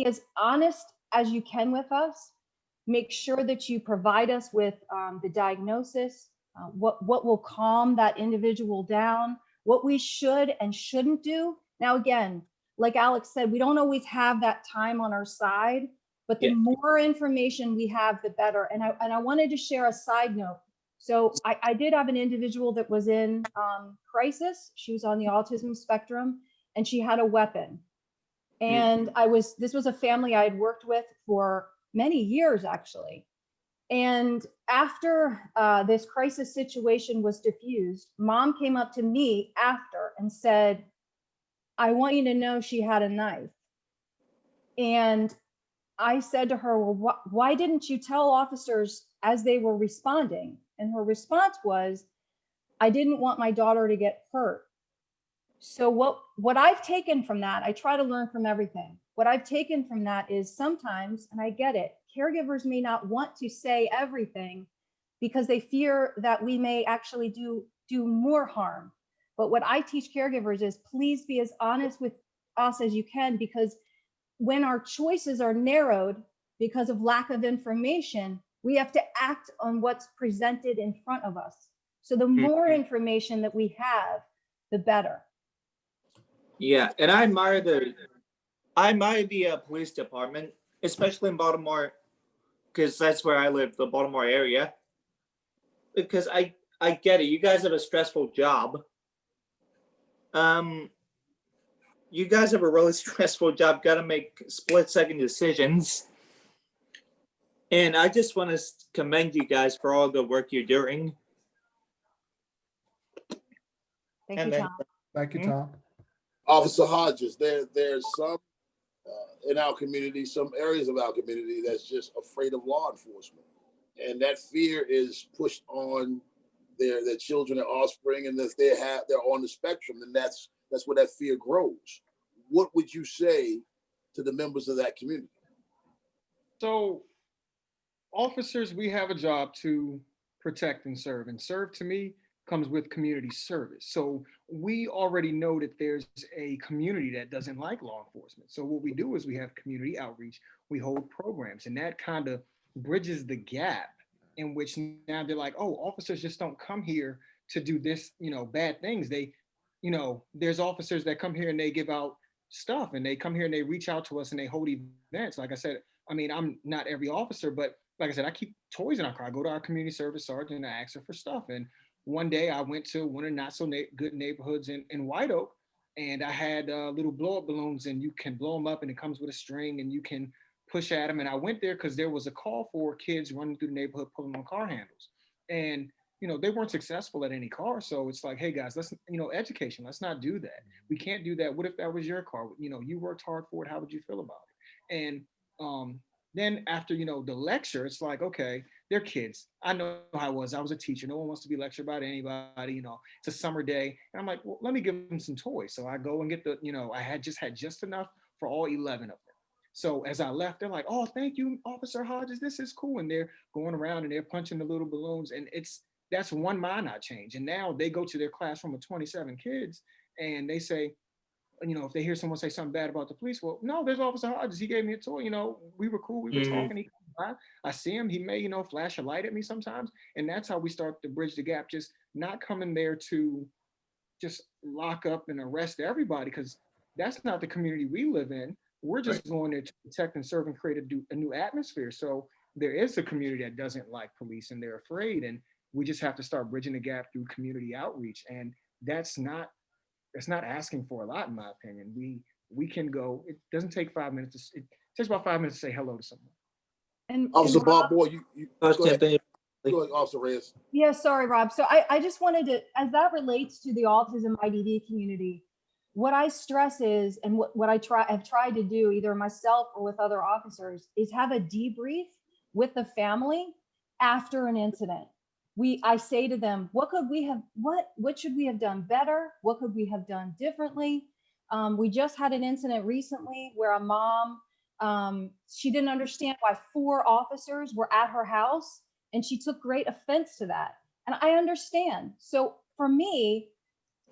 as honest as you can with us. Make sure that you provide us with the diagnosis, what will calm that individual down, what we should and shouldn't do. Now, again, like Alex said, we don't always have that time on our side, but the more information we have, the better. And I wanted to share a side note. So I did have an individual that was in crisis. She was on the autism spectrum, and she had a weapon. And this was a family I had worked with for many years, actually. And after this crisis situation was diffused, mom came up to me after and said, I want you to know she had a knife. And I said to her, well, why didn't you tell officers as they were responding? And her response was, I didn't want my daughter to get hurt. So what I've taken from that, I try to learn from everything. What I've taken from that is sometimes, and I get it, caregivers may not want to say everything because they fear that we may actually do more harm. But what I teach caregivers is, please be as honest with us as you can, because when our choices are narrowed because of lack of information, we have to act on what's presented in front of us. So the more information that we have, the better. Yeah, and I admire the police department, especially in Baltimore, because that's where I live, the Baltimore area. Because I get it. You guys have a stressful job. You guys have a really stressful job. Got to make split-second decisions. And I just want to commend you guys for all the work you're doing. Thank And you, then- Tom. Thank you, Tom. Officer Hodges, there's some in our community, some areas of our community that's just afraid of law enforcement, and that fear is pushed on their children and offspring, and if they're on the spectrum, then that's where that fear grows. What would you say to the members of that community? So, officers, we have a job to protect and serve. And serve, to me, comes with community service. So we already know that there's a community that doesn't like law enforcement. So what we do is we have community outreach, we hold programs, and that kind of bridges the gap in which now they're like, oh, officers just don't come here to do this, bad things. They, there's officers that come here and they give out stuff, and they come here and they reach out to us and they hold events. Like I said, I mean, I'm not every officer, but like I said, I keep toys in our car. I go to our community service sergeant and I ask her for stuff. And one day I went to one of the not so good neighborhoods in White Oak, and I had little blow up balloons, and you can blow them up, and it comes with a string, and you can push at them. And I went there because there was a call for kids running through the neighborhood pulling on car handles, and they weren't successful at any car. So it's like, hey guys, let's education. Let's not do that. We can't do that. What if that was your car? You worked hard for it. How would you feel about it? And then after the lecture, it's like, okay, they're kids. I know how it was. I was a teacher. No one wants to be lectured by anybody. It's a summer day, and I'm like, well, let me give them some toys. So I go and get I had just enough for all 11 of them. So as I left, they're like, oh, thank you, Officer Hodges. This is cool. And they're going around and they're punching the little balloons, and that's one mind I changed. And now they go to their classroom of 27 kids and they say, if they hear someone say something bad about the police, well, no, there's Officer Hodges. He gave me a toy. We were cool. We were talking. He comes by. I see him. He may, flash a light at me sometimes. And that's how we start to bridge the gap. Just not coming there to just lock up and arrest everybody, because that's not the community we live in. We're just going there to protect and serve and create a new atmosphere. So there is a community that doesn't like police and they're afraid. And we just have to start bridging the gap through community outreach. And it's not asking for a lot, in my opinion. We can go, it doesn't take 5 minutes. It takes about 5 minutes to say hello to someone. And Officer Rob- Bob Boy, you go ahead. Go ahead, Officer Reyes. Yeah, sorry, Rob. So I just wanted to, as that relates to the autism IDD community, what I stress is, and what I've tried to do either myself or with other officers, is have a debrief with the family after an incident. I say to them, what should we have done better? What could we have done differently? We just had an incident recently where a mom, she didn't understand why 4 officers were at her house, and she took great offense to that. And I understand. So for me,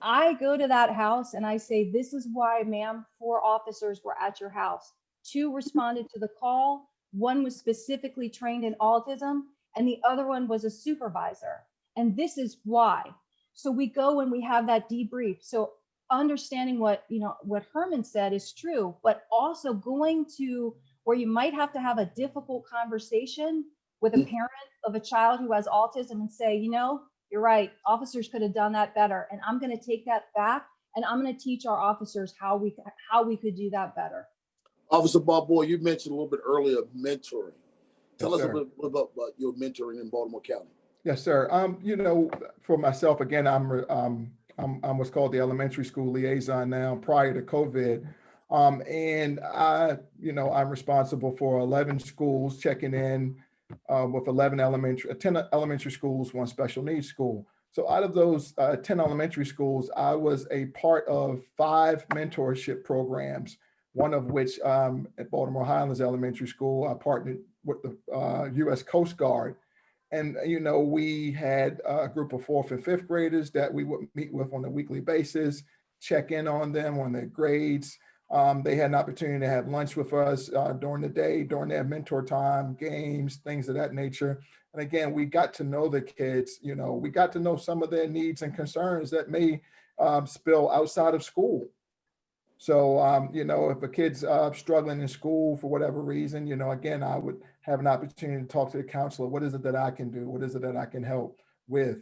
I go to that house and I say, this is why, ma'am, 4 officers were at your house. 2 responded to the call. 1 was specifically trained in autism, and the other one was a supervisor. And this is why. So we go and we have that debrief. So understanding what Herman said is true, but also going to where you might have to have a difficult conversation with a parent of a child who has autism and say, you're right, officers could have done that better. And I'm going to take that back, and I'm going to teach our officers how we could do that better. Officer Bob Boy, you mentioned a little bit earlier mentoring. Tell us Yes, a little bit about your mentoring in Baltimore County. Yes, sir. For myself, again, I'm what's called the elementary school liaison now, prior to COVID. And I'm responsible for 11 schools, checking in with 10 elementary schools, 1 special needs school. So out of those 10 elementary schools, I was a part of 5 mentorship programs, one of which at Baltimore Highlands Elementary School, I partnered with the U.S. Coast Guard. And, we had a group of 4th and 5th graders that we would meet with on a weekly basis, check in on them, on their grades. They had an opportunity to have lunch with us during the day, during their mentor time, games, things of that nature. And again, we got to know the kids, we got to know some of their needs and concerns that may spill outside of school. So, if a kid's struggling in school for whatever reason, again, I would have an opportunity to talk to the counselor. What is it that I can do? What is it that I can help with?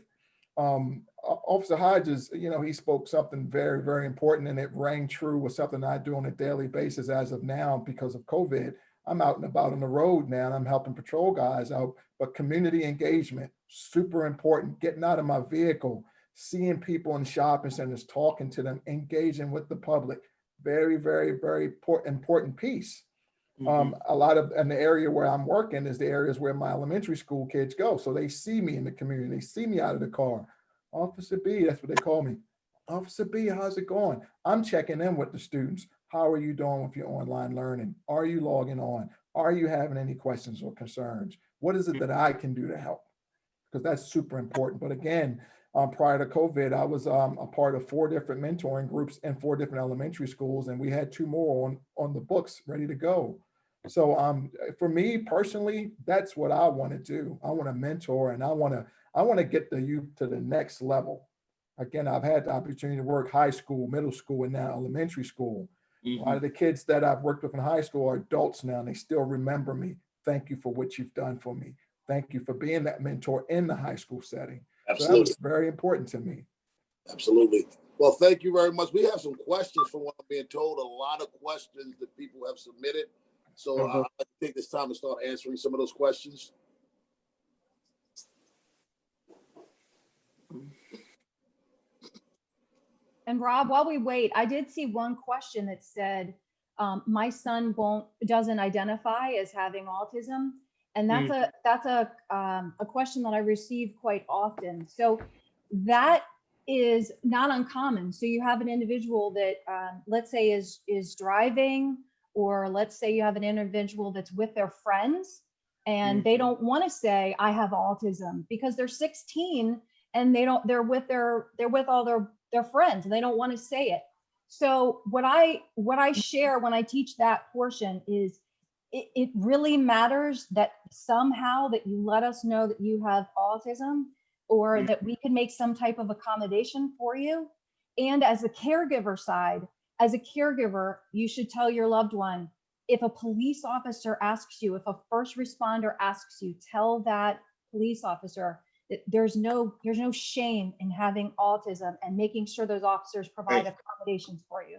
Officer Hodges, he spoke something very, very important, and it rang true with something I do on a daily basis as of now because of COVID. I'm out and about on the road now, and I'm helping patrol guys out, but community engagement, super important, getting out of my vehicle, seeing people in shopping centers, talking to them, engaging with the public. Very, very, very important piece. A lot of, and the area where I'm working is the areas where my elementary school kids go. So they see me in the community, they see me out of the car. Officer B, that's what they call me. Officer B, how's it going? I'm checking in with the students. How are you doing with your online learning? Are you logging on? Are you having any questions or concerns? What is it that I can do to help? Because that's super important. But again, prior to COVID, I was a part of 4 different mentoring groups in 4 different elementary schools, and we had 2 more on the books ready to go. So for me personally, that's what I want to do. I want to mentor, and I want to get the youth to the next level. Again, I've had the opportunity to work high school, middle school, and now elementary school. A lot of the kids that I've worked with in high school are adults now, and they still remember me. Thank you for what you've done for me. Thank you for being that mentor in the high school setting. So that Absolutely. was very important to me. Absolutely. Well, thank you very much. We have some questions from what I'm being told, a lot of questions that people have submitted. So I'd like to take this time to start answering some of those questions. And Rob, while we wait, I did see one question that said, my son doesn't identify as having autism. And that's a question that I receive quite often. So that is not uncommon. So you have an individual that, let's say is driving, or let's say you have an individual that's with their friends and they don't want to say I have autism because they're 16 and they're with all their friends and they don't want to say it. So what I share when I teach that portion is it really matters that somehow that you let us know that you have autism, or that we can make some type of accommodation for you. And as a caregiver side, as a caregiver, you should tell your loved one, if a police officer asks you, if a first responder asks you, tell that police officer that there's no shame in having autism, and making sure those officers provide accommodations for you.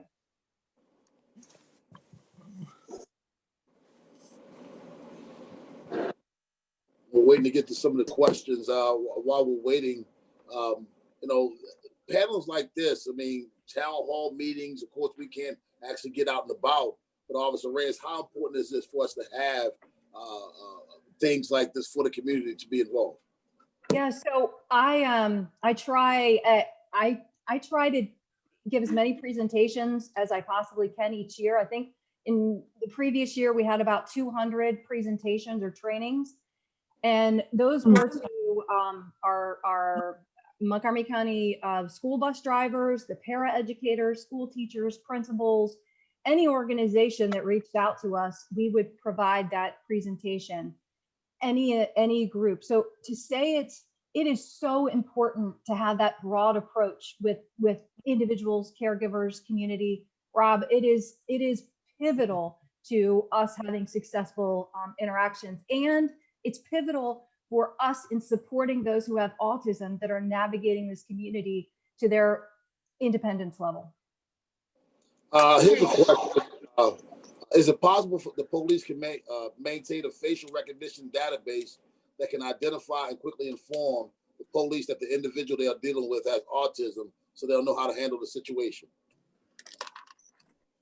We're waiting to get to some of the questions. While we're waiting, panels like this, I mean, town hall meetings, of course, we can't actually get out and about, but Officer Reyes, how important is this for us to have things like this for the community to be involved? Yeah, so I try to give as many presentations as I possibly can each year. I think in the previous year we had about 200 presentations or trainings, and those were to our Montgomery County school bus drivers, the para educators, school teachers, principals, any organization that reached out to us, we would provide that presentation. Any group. So to say it is so important to have that broad approach with individuals, caregivers, community. Rob, it is pivotal to us having successful interactions, and it's pivotal for us in supporting those who have autism that are navigating this community to their independence level. Here's a question. Is it possible for the police can maintain a facial recognition database that can identify and quickly inform the police that the individual they are dealing with has autism, so they'll know how to handle the situation?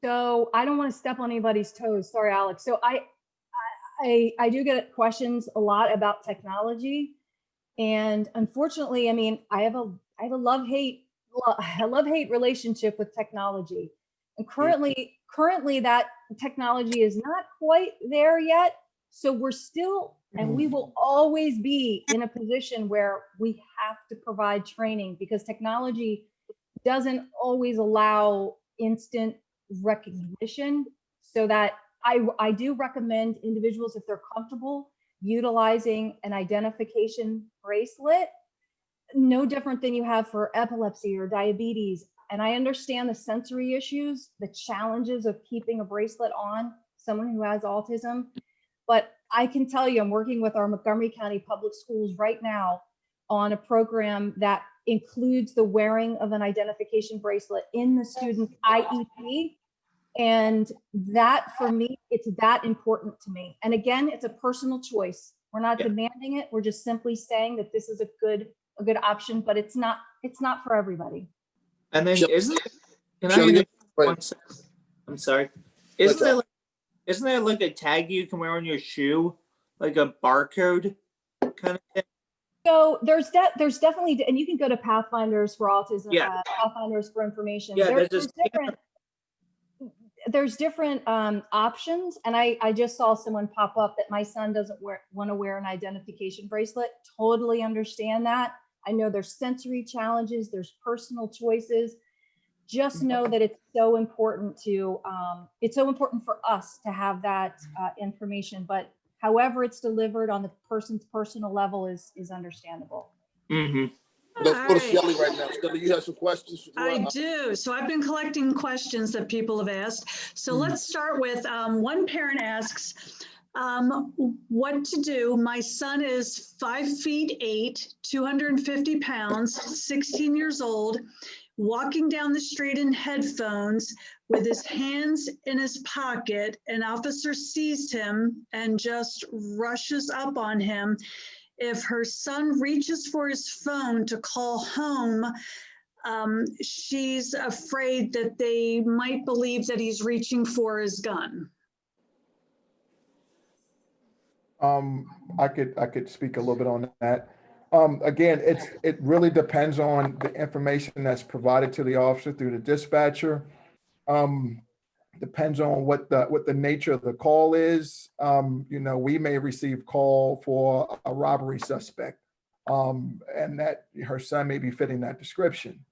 So I don't want to step on anybody's toes. Sorry, Alex. So I do get questions a lot about technology, and unfortunately, I mean, I have a love-hate relationship with technology, and currently that technology is not quite there yet. So we're still, and we will always be in a position where we have to provide training, because technology doesn't always allow instant recognition. So that I do recommend individuals, if they're comfortable, utilizing an identification bracelet, no different than you have for epilepsy or diabetes. And I understand the sensory issues, the challenges of keeping a bracelet on someone who has autism. But I can tell you, I'm working with our Montgomery County Public Schools right now on a program that includes the wearing of an identification bracelet in the student's IEP. And that, for me, it's that important to me. And again, it's a personal choice. We're not demanding it. We're just simply saying that this is a good option, but it's not for everybody. And then I'm sorry. Isn't there like a tag you can wear on your shoe, like a barcode kind of thing? So there's definitely, and you can go to Pathfinders for Autism, Pathfinders for information. Yeah, there's different options. And I just saw someone pop up that my son doesn't want to wear an identification bracelet. Totally understand that. I know there's sensory challenges, there's personal choices. Just know that it's so important for us to have that information, but however it's delivered on the person's personal level is understandable. Mm-hmm. Let's go to Shelley right now. Shelley, you have some questions? I do. So I've been collecting questions that people have asked. So let's start with one parent asks, What to do. My son is 5'8", 250 pounds, 16 years old, walking down the street in headphones with his hands in his pocket. An officer sees him and just rushes up on him. If her son reaches for his phone to call home, she's afraid that they might believe that he's reaching for his gun. I could speak a little bit on that. Again, it really depends on the information that's provided to the officer through the dispatcher. Depends on what the nature of the call is. We may receive call for a robbery suspect, and that her son may be fitting that description.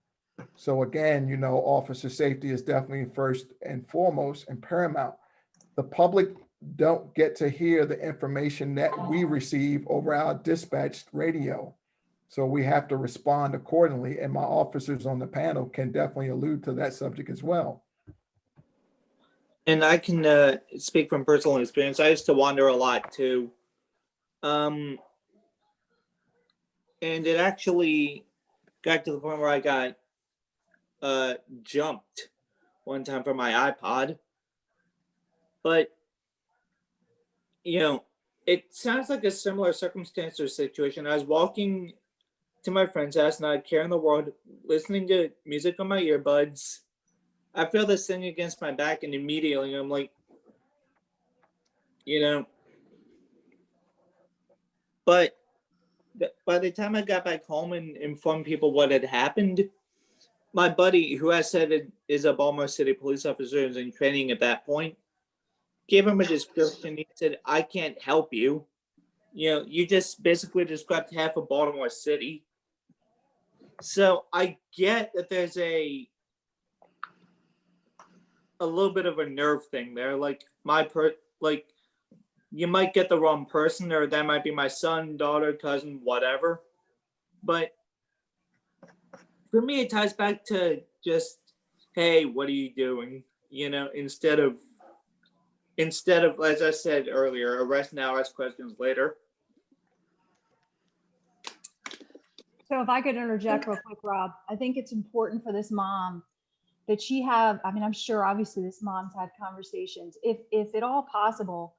So again, officer safety is definitely first and foremost and paramount. The public don't get to hear the information that we receive over our dispatched radio. So we have to respond accordingly. And my officers on the panel can definitely allude to that subject as well. And I can speak from personal experience. I used to wander a lot too. And it actually got to the point where I got jumped one time for my iPod. But it sounds like a similar circumstance or situation. I was walking to my friend's house, not care in the world, listening to music on my earbuds. I feel this thing against my back, and immediately I'm like, But by the time I got back home and informed people what had happened, my buddy, who I said is a Baltimore City police officer, is in training at that point, gave him a description. He said, I can't help you. You just basically described half of Baltimore City. So I get that there's a little bit of a nerve thing there. Like you might get the wrong person, or that might be my son, daughter, cousin, whatever. But for me, it ties back to just, hey, what are you doing? Instead of, as I said earlier, arrest now, ask questions later. So if I could interject real quick, Rob, I think it's important for this mom that I'm sure obviously this mom's had conversations. If at all possible,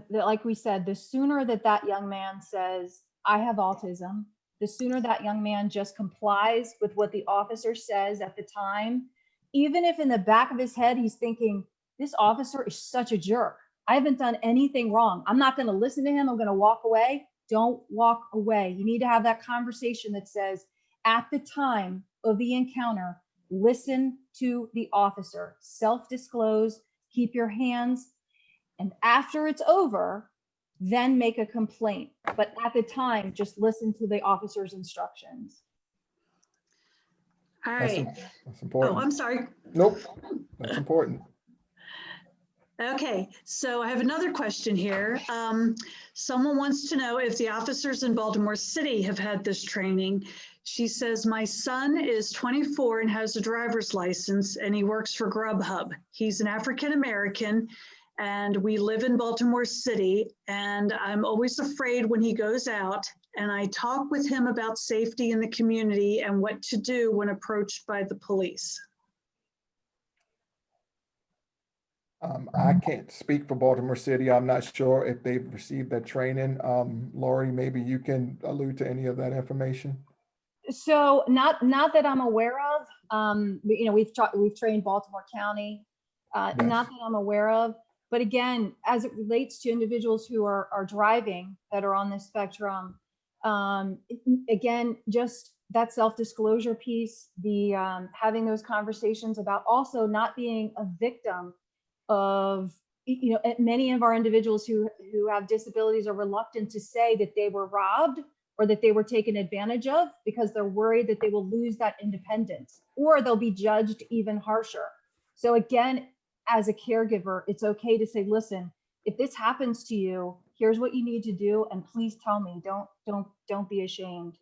like we said, the sooner that young man says, I have autism, the sooner that young man just complies with what the officer says at the time, even if in the back of his head, he's thinking, this officer is such a jerk. I haven't done anything wrong. I'm not going to listen to him. I'm going to walk away. Don't walk away. You need to have that conversation that says, at the time of the encounter, listen to the officer, self-disclose, keep your hands, and after it's over, then make a complaint. But at the time, just listen to the officer's instructions. All right. That's important. Oh, I'm sorry. Nope, that's important. Okay, so I have another question here. Someone wants to know if the officers in Baltimore City have had this training. She says, my son is 24 and has a driver's license, and he works for Grubhub. He's an African-American, and we live in Baltimore City, and I'm always afraid when he goes out, and I talk with him about safety in the community and what to do when approached by the police. I can't speak for Baltimore City. I'm not sure if they've received that training. Lori, maybe you can allude to any of that information. So not that I'm aware of. We've trained Baltimore County. Yes. Not that I'm aware of. But again, as it relates to individuals who are driving that are on this spectrum, again, just that self-disclosure piece, the having those conversations about also not being a victim of, many of our individuals who have disabilities are reluctant to say that they were robbed or that they were taken advantage of because they're worried that they will lose that independence or they'll be judged even harsher. So again, as a caregiver, it's okay to say, listen, if this happens to you, here's what you need to do, and please tell me. Don't be ashamed.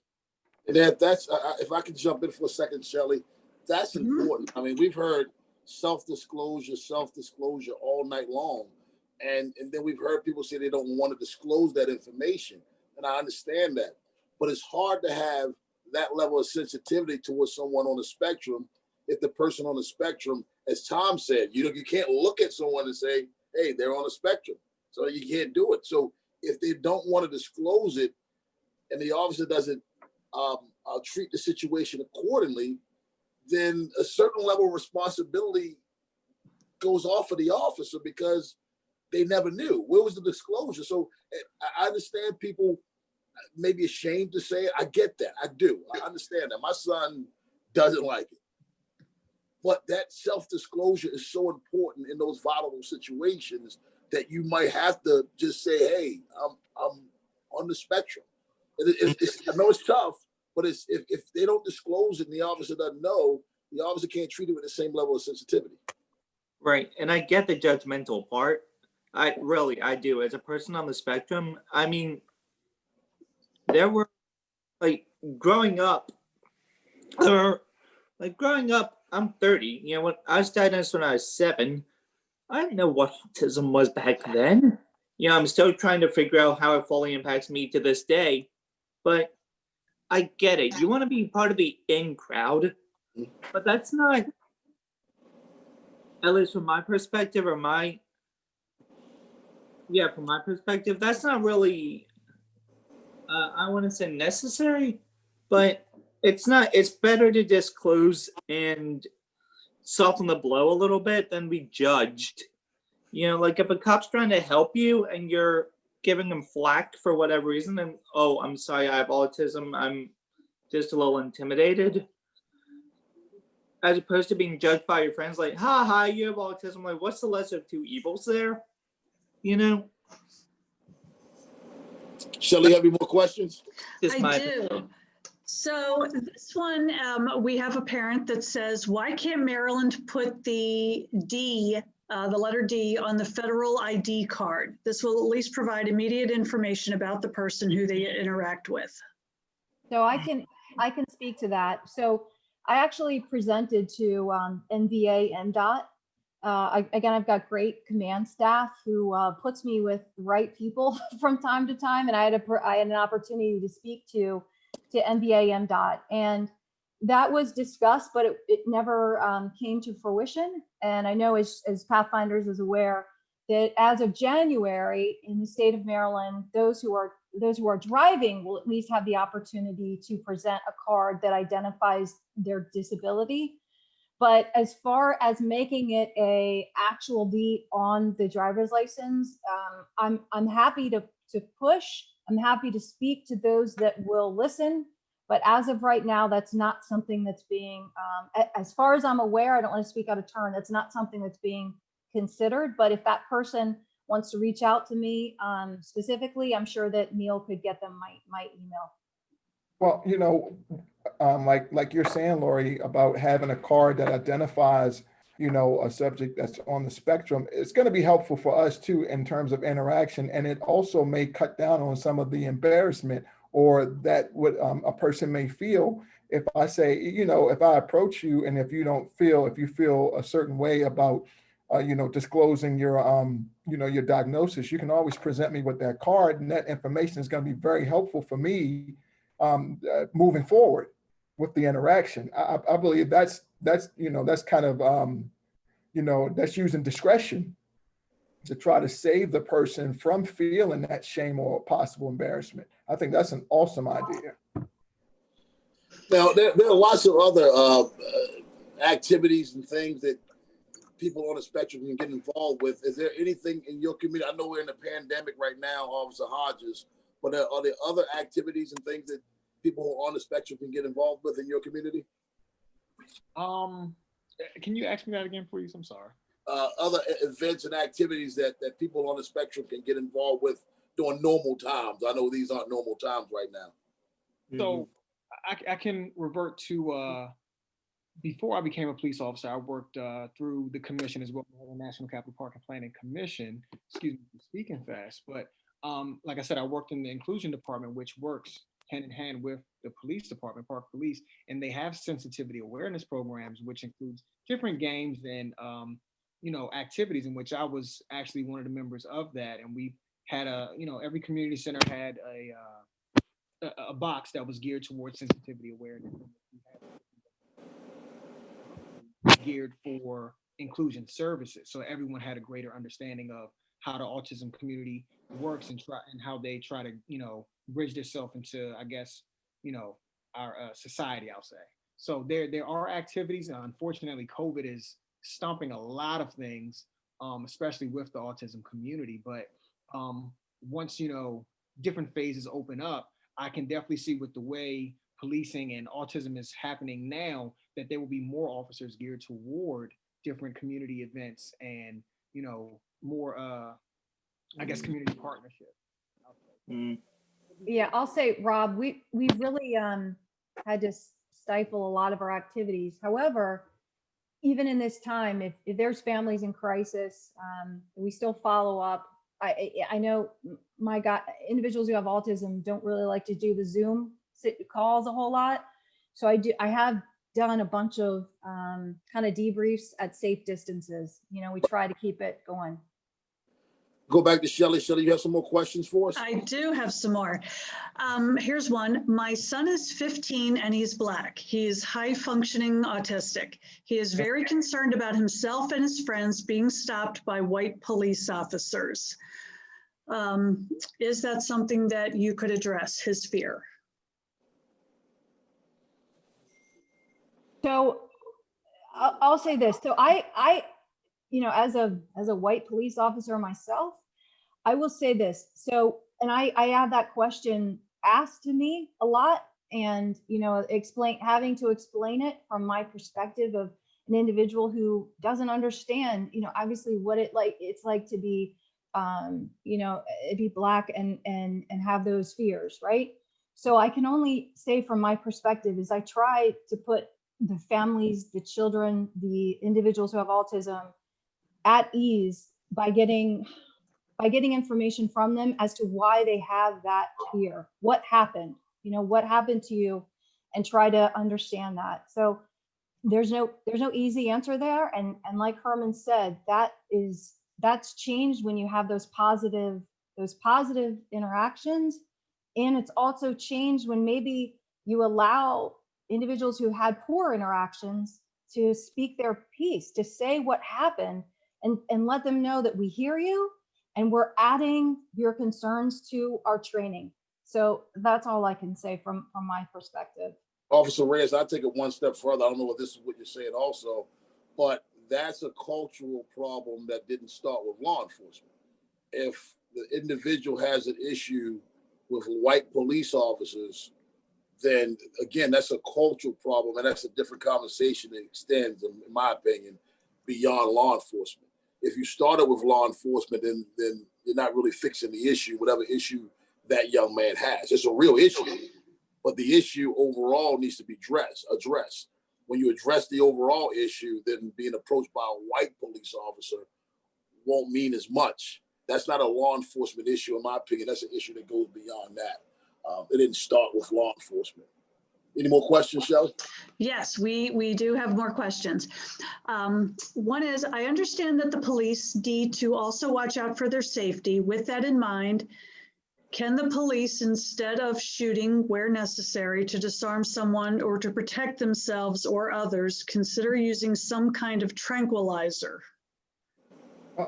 And that's if I could jump in for a second, Shelley, that's important. I mean, we've heard self-disclosure all night long, And then we've heard people say they don't want to disclose that information. And I understand that. But it's hard to have that level of sensitivity towards someone on the spectrum if the person on the spectrum, as Tom said, you can't look at someone and say, hey, they're on the spectrum. So you can't do it. So if they don't want to disclose it and the officer doesn't treat the situation accordingly, then a certain level of responsibility goes off of the officer because they never knew. Where was the disclosure? So I understand people may be ashamed to say it. I get that. I do. I understand that. My son doesn't like it. But that self-disclosure is so important in those volatile situations that you might have to just say, hey, I'm on the spectrum. I know it's tough, but if they don't disclose it and the officer doesn't know, the officer can't treat it with the same level of sensitivity. Right. And I get the judgmental part. I do. As a person on the spectrum, I mean, there were growing up, I'm 30. You know, when I was diagnosed when I was 7, I didn't know what autism was back then. You know, I'm still trying to figure out how it fully impacts me to this day. But I get it. You want to be part of the in crowd, but that's not, at least from my perspective, from my perspective, that's not really, I want to say necessary, but it's not. It's better to disclose and soften the blow a little bit than be judged. You know, like if a cop's trying to help you and you're giving them flack for whatever reason, and oh, I'm sorry, I have autism, I'm just a little intimidated, as opposed to being judged by your friends like, ha, you have autism. Like, what's the lesser of two evils there? You know? Shelley, have any more questions? I do. So this one, we have a parent that says, why can't Maryland put the D, the letter D, on the federal ID card? This will at least provide immediate information about the person who they interact with. So I can speak to that. So I actually presented to NVA MDOT. Again, I've got great command staff who puts me with the right people from time to time, and I had an opportunity to speak to NVA MDOT, and that was discussed, but it never came to fruition. And I know as Pathfinders is aware that as of January in the state of Maryland, those who are driving will at least have the opportunity to present a card that identifies their disability. But as far as making it a actual D on the driver's license, I'm happy to push. I'm happy to speak to those that will listen. But as of right now, that's not something that's being, as far as I'm aware, I don't want to speak out of turn, that's not something that's being considered. But if that person wants to reach out to me specifically, I'm sure that Neil could get them my email. Well, you know, like you're saying, Lori, about having a card that identifies, you know, a subject that's on the spectrum, it's going to be helpful for us too in terms of interaction. And it also may cut down on some of the embarrassment or that what a person may feel if I say, you know, if I approach you and if you feel a certain way about, you know, disclosing your, you know, your diagnosis, you can always present me with that card, and that information is going to be very helpful for me moving forward with the interaction. I believe that's you know, that's kind of you know, that's using discretion to try to save the person from feeling that shame or possible embarrassment. I think that's an awesome idea. Now, there are lots of other activities and things that people on the spectrum can get involved with. Is there anything in your community? I know we're in a pandemic right now, Officer Hodges, but are there other activities and things that people who are on the spectrum can get involved with in your community? Can you ask me that again, please? I'm sorry. Other events and activities that people on the spectrum can get involved with during normal times. I know these aren't normal times right now. So I can revert to before I became a police officer, I worked through the commission as well, the National Capital Park and Planning Commission. Excuse me for speaking fast, but like I said, I worked in the inclusion department, which works hand in hand with the police department, Park Police, and they have sensitivity awareness programs, which includes different games and activities in which I was actually one of the members of that. And we had every community center had a box that was geared towards sensitivity awareness, geared for inclusion services. So everyone had a greater understanding of how the autism community works and how they try to, bridge themselves into, I guess, our society, I'll say. So there are activities. Unfortunately, COVID is stomping a lot of things, especially with the autism community. But once, different phases open up, I can definitely see with the way policing and autism is happening now, that there will be more officers geared toward different community events and, more, I guess, community partnership. Mm. Yeah, I'll say, Rob, we've really had to stifle a lot of our activities. However, even in this time, if there's families in crisis, we still follow up. I know individuals who have autism don't really like to do the Zoom calls a whole lot. So I have done a bunch of kind of debriefs at safe distances. We try to keep it going. Go back to Shelley. Shelley, you have some more questions for us? I do have some more. Here's one. My son is 15 and he's Black. He is high functioning autistic. He is very concerned about himself and his friends being stopped by white police officers. Is that something that you could address, his fear? So I'll say this. So I as a white police officer myself, I will say this. So, and I have that question asked to me a lot, and having to explain it from my perspective of an individual who doesn't understand, obviously what it's like to be, be Black and have those fears, right? So I can only say from my perspective is I try to put the families, the children, the individuals who have autism at ease by getting information from them as to why they have that fear. What happened? What happened to you, and try to understand that. So there's no easy answer there. And like Herman said, that's changed when you have those positive interactions. And it's also changed when maybe you allow individuals who had poor interactions to speak their piece, to say what happened, and let them know that we hear you and we're adding your concerns to our training. So that's all I can say from my perspective. Officer Reyes, I'll take it one step further. I don't know if this is what you're saying also, but that's a cultural problem that didn't start with law enforcement. If the individual has an issue with white police officers, then again, that's a cultural problem, and that's a different conversation that extends, in my opinion, beyond law enforcement. If you started with law enforcement, then you're not really fixing the issue, whatever issue that young man has. It's a real issue, but the issue overall needs to be addressed. When you address the overall issue, then being approached by a white police officer won't mean as much. That's not a law enforcement issue, in my opinion. That's an issue that goes beyond that. It didn't start with law enforcement. Any more questions, Shelley? Yes, we do have more questions. One is, I understand that the police need to also watch out for their safety. With that in mind, can the police, instead of shooting where necessary to disarm someone or to protect themselves or others, consider using some kind of tranquilizer? I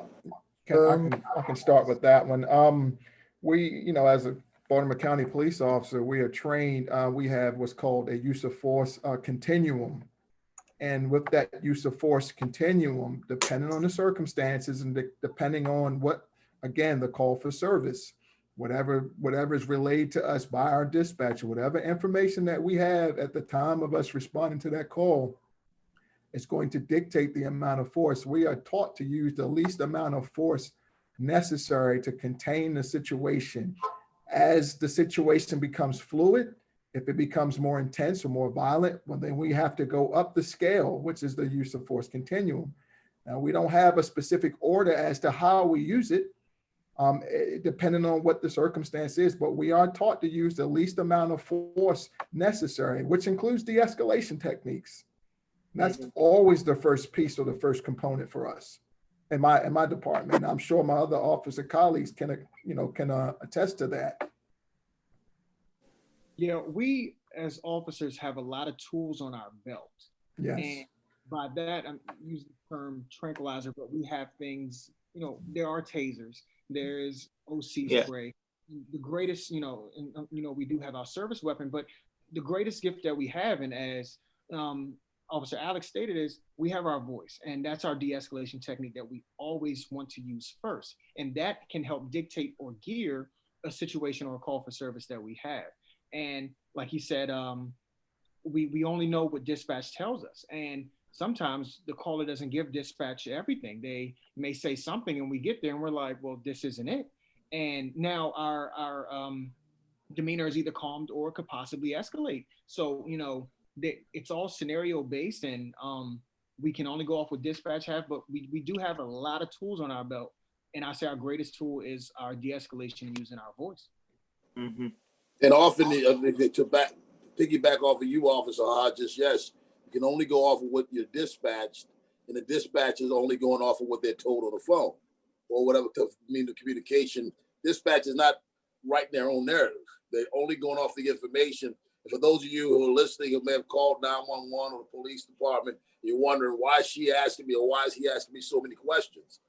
can start with that one. We, as a Baltimore County police officer, we are trained. We have what's called a use of force continuum. And with that use of force continuum, depending on the circumstances and depending on what, again, the call for service, whatever is relayed to us by our dispatcher, whatever information that we have at the time of us responding to that call, it's going to dictate the amount of force. We are taught to use the least amount of force necessary to contain the situation. As the situation becomes fluid, if it becomes more intense or more violent, well, then we have to go up the scale, which is the use of force continuum. Now, we don't have a specific order as to how we use it, depending on what the circumstance is, but we are taught to use the least amount of force necessary, which includes de-escalation techniques. And that's always the first piece or the first component for us. in my department. I'm sure my other officer colleagues can attest to that. Yeah, we as officers have a lot of tools on our belt. Yes. And by that, I'm using the term tranquilizer, but we have things, there are tasers, there's OC Yeah. spray. The greatest, we do have our service weapon, but the greatest gift that we have, and as Officer Alex stated, is we have our voice, and that's our de-escalation technique that we always want to use first. And that can help dictate or gear a situation or a call for service that we have. And like he said, we only know what dispatch tells us. And sometimes the caller doesn't give dispatch everything. They may say something and we get there and we're like, well, this isn't it. And now our demeanor is either calmed or could possibly escalate. So, it's all scenario based, and we can only go off what dispatch have, but we do have a lot of tools on our belt. And I say our greatest tool is our de-escalation using our voice. Mm-hmm. And often, to piggyback off of you, Officer Hodges, yes, you can only go off of what you're dispatched, and the dispatch is only going off of what they're told on the phone or whatever to mean the communication. Dispatch is not writing their own narrative. They're only going off the information. And for those of you who are listening who may have called 911 or the police department, you're wondering, why is she asking me or why is he asking me so many questions?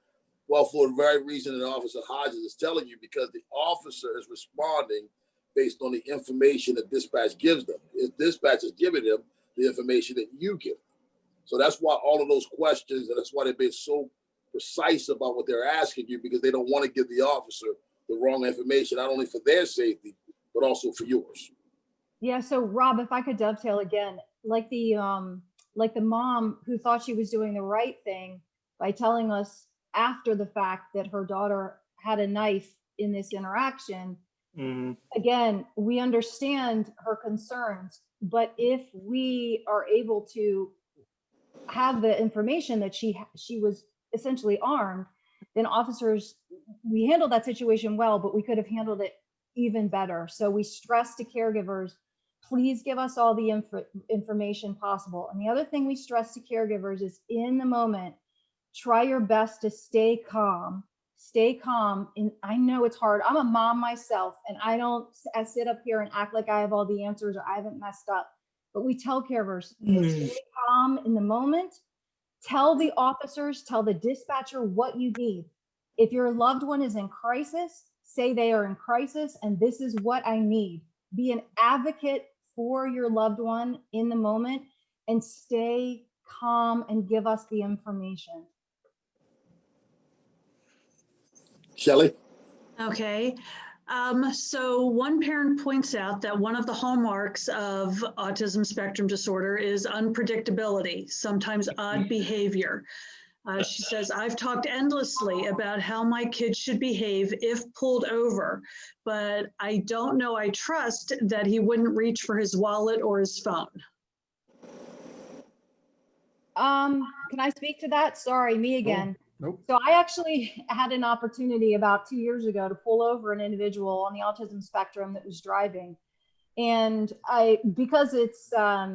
Well, for the very reason that Officer Hodges is telling you, because the officer is responding based on the information that dispatch gives them. Dispatch is giving them the information that you give them. So that's why all of those questions, and that's why they've been so precise about what they're asking you, because they don't want to give the officer the wrong information, not only for their safety, but also for yours. Yeah, so Rob, if I could dovetail again, like the mom who thought she was doing the right thing by telling us after the fact that her daughter had a knife in this interaction. Mm-hmm. Again, we understand her concerns, but if we are able to have the information that she was essentially armed, then officers, we handled that situation well, but we could have handled it even better. So we stress to caregivers, please give us all the information possible. And the other thing we stress to caregivers is, in the moment, try your best to stay calm. Stay calm. And I know it's hard. I'm a mom myself, and I sit up here and act like I have all the answers or I haven't messed up. But we tell caregivers, stay calm in the moment. Tell the officers, tell the dispatcher what you need. If your loved one is in crisis, say they are in crisis and this is what I need. Be an advocate for your loved one in the moment and stay calm and give us the information. Shelley? Okay. So one parent points out that one of the hallmarks of autism spectrum disorder is unpredictability, sometimes odd behavior. She says, I've talked endlessly about how my kids should behave if pulled over, but I don't know I trust that he wouldn't reach for his wallet or his phone. Can I speak to that? Sorry, me again. Nope. So I actually had an opportunity about 2 years ago to pull over an individual on the autism spectrum that was driving. And because it's, I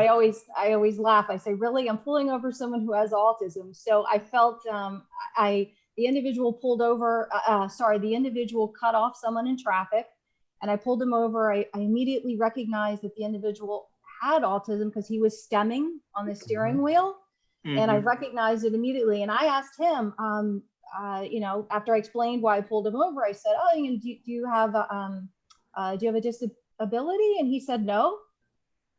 always laugh. I say, really, I'm pulling over someone who has autism. So I felt the individual pulled over, the individual cut off someone in traffic, and I pulled him over. I immediately recognized that the individual had autism because he was stemming on the steering wheel. Mm-hmm. And I recognized it immediately. And I asked him, after I explained why I pulled him over, I said, "Oh, do you have a disability?" And he said, "No."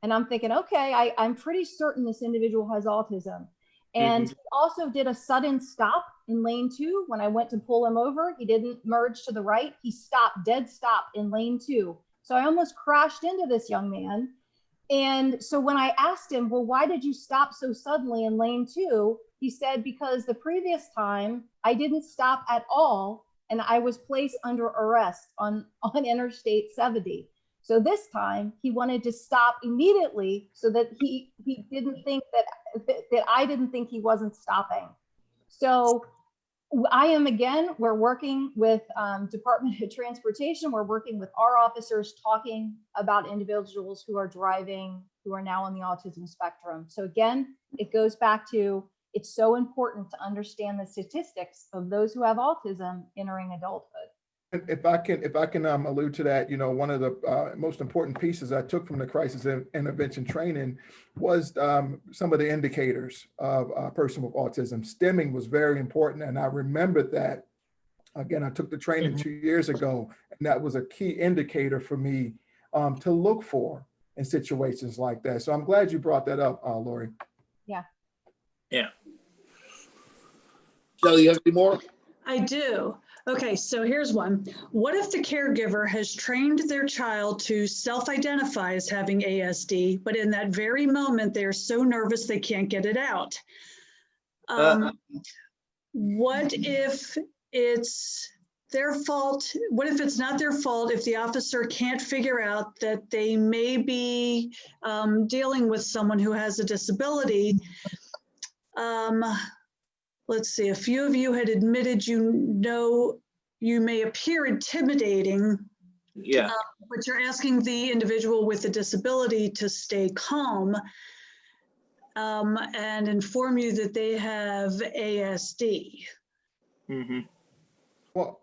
And I'm thinking, okay, I'm pretty certain this individual has autism. And he also did a sudden stop in lane 2. When I went to pull him over, he didn't merge to the right. He stopped, dead stop in lane 2. So I almost crashed into this young man. And so when I asked him, well, why did you stop so suddenly in lane 2? He said, because the previous time I didn't stop at all and I was placed under arrest on Interstate 70. So this time he wanted to stop immediately so that he didn't think that I didn't think he wasn't stopping. So we're working with Department of Transportation. We're working with our officers talking about individuals who are driving, who are now on the autism spectrum. So again, it goes back to it's so important to understand the statistics of those who have autism entering adulthood. If I can allude to that, one of the most important pieces I took from the crisis intervention training was some of the indicators of a person with autism. Stemming was very important, and I remembered that. Again, I took the training 2 years ago, and that was a key indicator for me to look for in situations like that. So I'm glad you brought that up, Lori. Yeah. Yeah. Kelly, you have any more? I do. Okay, so here's one. What if the caregiver has trained their child to self-identify as having ASD, but in that very moment, they're so nervous they can't get it out? What if it's their fault? What if it's not their fault if the officer can't figure out that they may be dealing with someone who has a disability? Let's see, a few of you had admitted you may appear intimidating, Yeah. but you're asking the individual with the disability to stay calm and inform you that they have ASD. Mm-hmm. Well,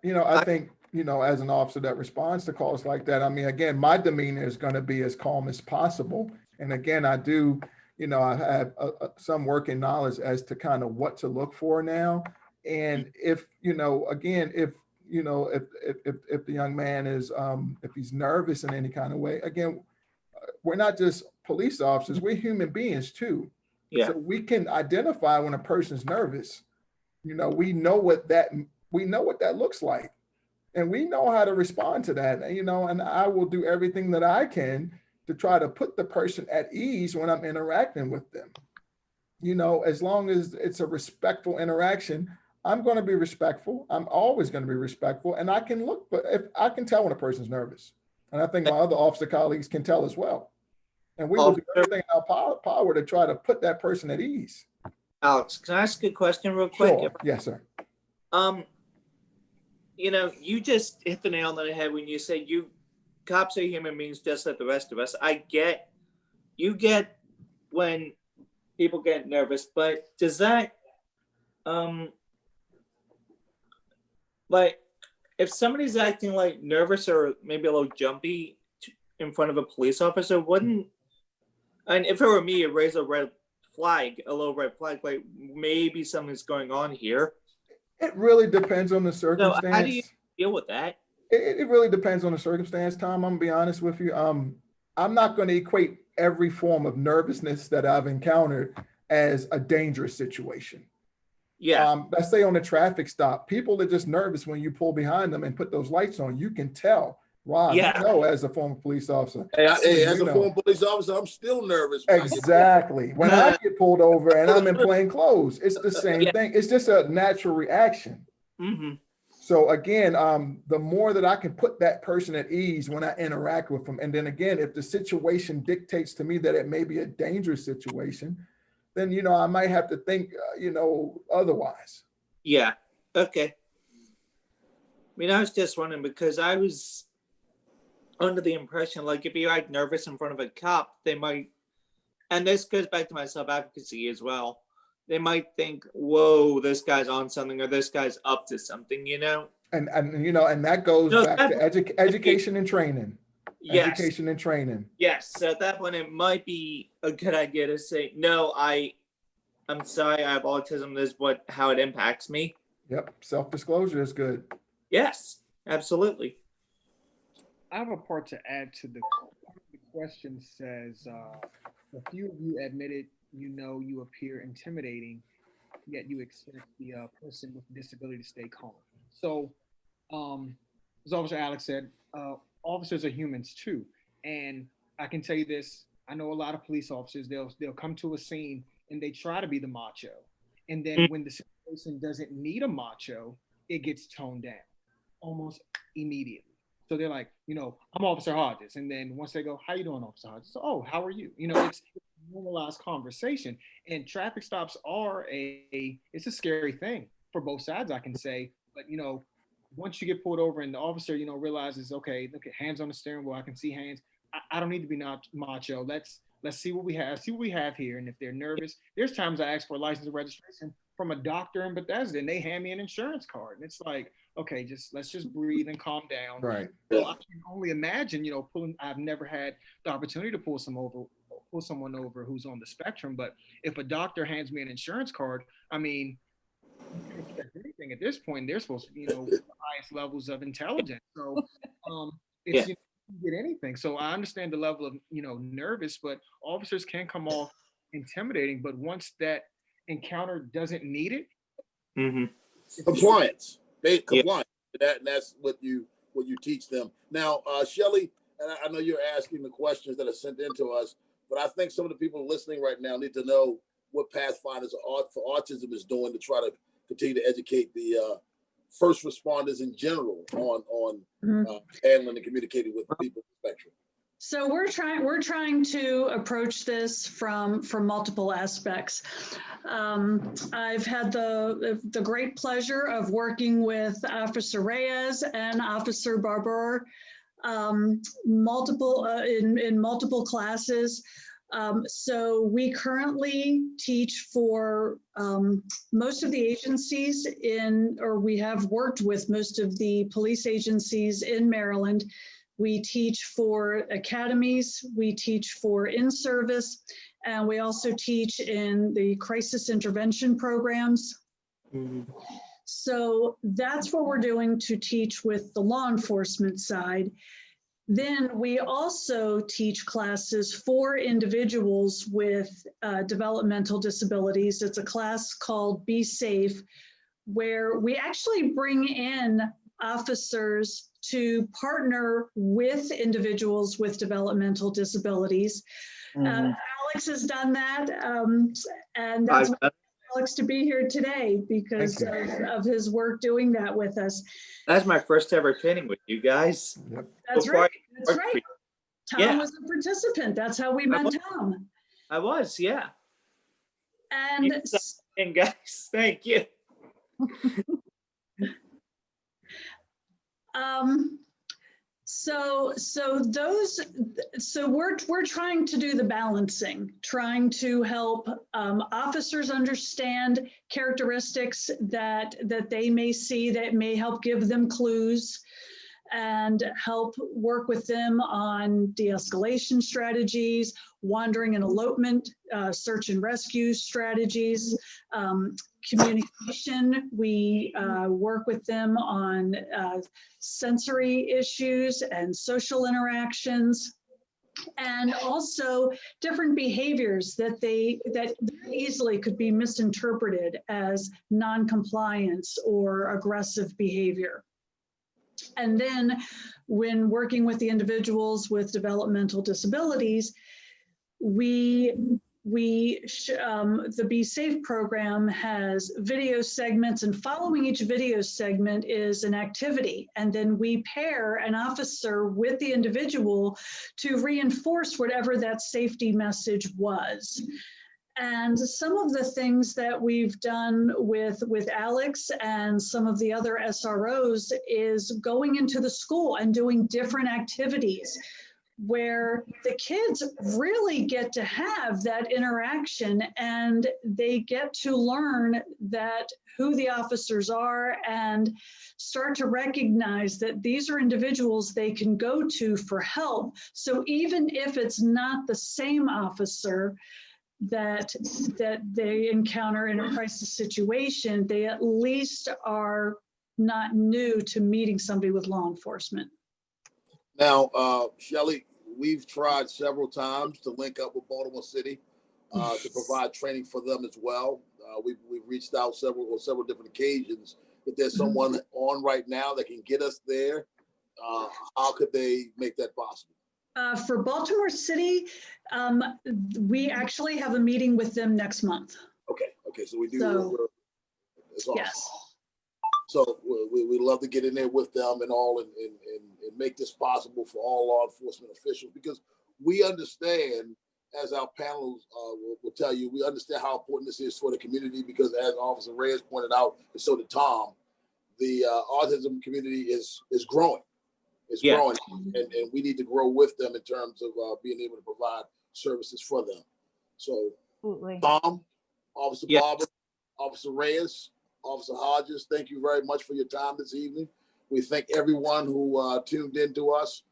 I think, as an officer that responds to calls like that, I mean, again, my demeanor is going to be as calm as possible. And again, I do, I have some working knowledge as to kind of what to look for now. And if, again, if the young man is, if he's nervous in any kind of way, again, we're not just police officers, we're human beings too. Yeah. So we can identify when a person's nervous. We know what that looks like, and we know how to respond to that, and I will do everything that I can to try to put the person at ease when I'm interacting with them. As long as it's a respectful interaction, I'm going to be respectful. I'm always going to be respectful, and I can look, but if I can tell when a person's nervous, and I think my other officer colleagues can tell as well. And we will do everything in our power to try to put that person at ease. Alex, can I ask a question real quick? Sure. Yes, sir. You just hit the nail on the head when you say cops are human beings just like the rest of us. You get when people get nervous, but does that, like, if somebody's acting like nervous or maybe a little jumpy in front of a police officer, and if it were me, it raise a little red flag, like maybe something's going on here. It really depends on the circumstance. So how do you deal with that? It really depends on the circumstance, Tom. I'm gonna be honest with you. I'm not going to equate every form of nervousness that I've encountered as a dangerous situation. Yeah. Let's say on a traffic stop, people are just nervous when you pull behind them and put those lights on. You can tell. Rob, Yeah. as a former police officer. As a former police officer, I'm still nervous. Exactly. When I get pulled over and I'm in plain clothes, it's the same thing. It's just a natural reaction. Mm-hmm. So again, the more that I can put that person at ease when I interact with them, and then again, if the situation dictates to me that it may be a dangerous situation, then I might have to think, otherwise. Yeah. Okay. I was just wondering because I was under the impression, like, if you act nervous in front of a cop, they might, and this goes back to my self-advocacy as well, they might think, whoa, this guy's on something or this guy's up to something, And that goes back to education and training. Yes. Education and training. Yes. So at that point, it might be a good idea to say, no, I'm sorry, I have autism. This is how it impacts me. Yep. Self-disclosure is good. Yes, absolutely. I have a part to add to the question. Says a few of you admitted you appear intimidating, yet you expect the person with disability to stay calm. So as Officer Alex said, officers are humans too, and I can tell you this, I know a lot of police officers, they'll come to a scene and they try to be the macho, and then when the situation doesn't need a macho, it gets toned down almost immediately. So they're like, I'm Officer Hodges. And then once they go, how you doing, Officer Hodges? So, oh, how are you? It's a normalized conversation. And traffic stops are it's a scary thing for both sides, I can say. But, once you get pulled over and the officer, realizes, okay, look at hands on the steering wheel, I can see hands. I don't need to be not macho. Let's let's see what we have here. And if they're nervous, there's times I ask for a license and registration from a doctor in Bethesda and they hand me an insurance card. And it's like, okay, let's just breathe and calm down. Right. So I can only imagine, I've never had the opportunity to pull someone over who's on the spectrum. But if a doctor hands me an insurance card, I mean, you can expect anything at this point. They're supposed to be, the highest levels of intelligence. So it's, you can get anything. So I understand the level of, nervous, but officers can come off intimidating. But once that encounter doesn't need it, Compliance. Compliance. And that's what you teach them. Now, Shelly, and I know you're asking the questions that are sent in to us, but I think some of the people listening right now need to know what Pathfinders for Autism is doing to try to continue to educate the first responders in general on handling and communicating with the people with the spectrum. So we're trying to approach this from multiple aspects. I've had the great pleasure of working with Officer Reyes and Officer Barber in multiple classes. So we currently teach for most of the agencies or we have worked with most of the police agencies in Maryland. We teach for academies, we teach for in-service, and we also teach in the crisis intervention programs. So that's what we're doing to teach with the law enforcement side. Then we also teach classes for individuals with developmental disabilities. It's a class called Be Safe, where we actually bring in officers to partner with individuals with developmental disabilities. Alex has done that, and that's why Alex to be here today because of his work doing that with us. That's my first ever training with you guys. Yep. That's Before right. That's right. Tom Yeah. was a participant. That's how we met Tom. I was, yeah. And And guys, thank you. So we're trying to do the balancing, trying to help officers understand characteristics that they may see that may help give them clues and help work with them on de-escalation strategies, wandering and elopement, search and rescue strategies, communication. We work with them on sensory issues and social interactions, and also different behaviors that very easily could be misinterpreted as non-compliance or aggressive behavior. And then when working with the individuals with developmental disabilities, the Be Safe program has video segments, and following each video segment is an activity. And then we pair an officer with the individual to reinforce whatever that safety message was. And some of the things that we've done with Alex and some of the other SROs is going into the school and doing different activities where the kids really get to have that interaction and they get to learn that who the officers are and start to recognize that these are individuals they can go to for help. So even if it's not the same officer that they encounter in a crisis situation, they at least are not new to meeting somebody with law enforcement. Now, Shelly, we've tried several times to link up with Baltimore City to provide training for them as well. We've reached out several different occasions. If there's someone on right now that can get us there, how could they make that possible? For Baltimore City, we actually have a meeting with them next month. Okay, so we do. It's awesome. Yes. So we'd love to get in there with them and all and make this possible for all law enforcement officials, because we understand, as our panels will tell you, we understand how important this is for the community, because as Officer Reyes pointed out, and so did Tom, the autism community is growing. It's growing, and we need to grow with them in terms of being able to provide services for them. So Absolutely. Tom, Officer Yeah. Barber, Officer Reyes, Officer Hodges, thank you very much for your time this evening. We thank everyone who tuned in to us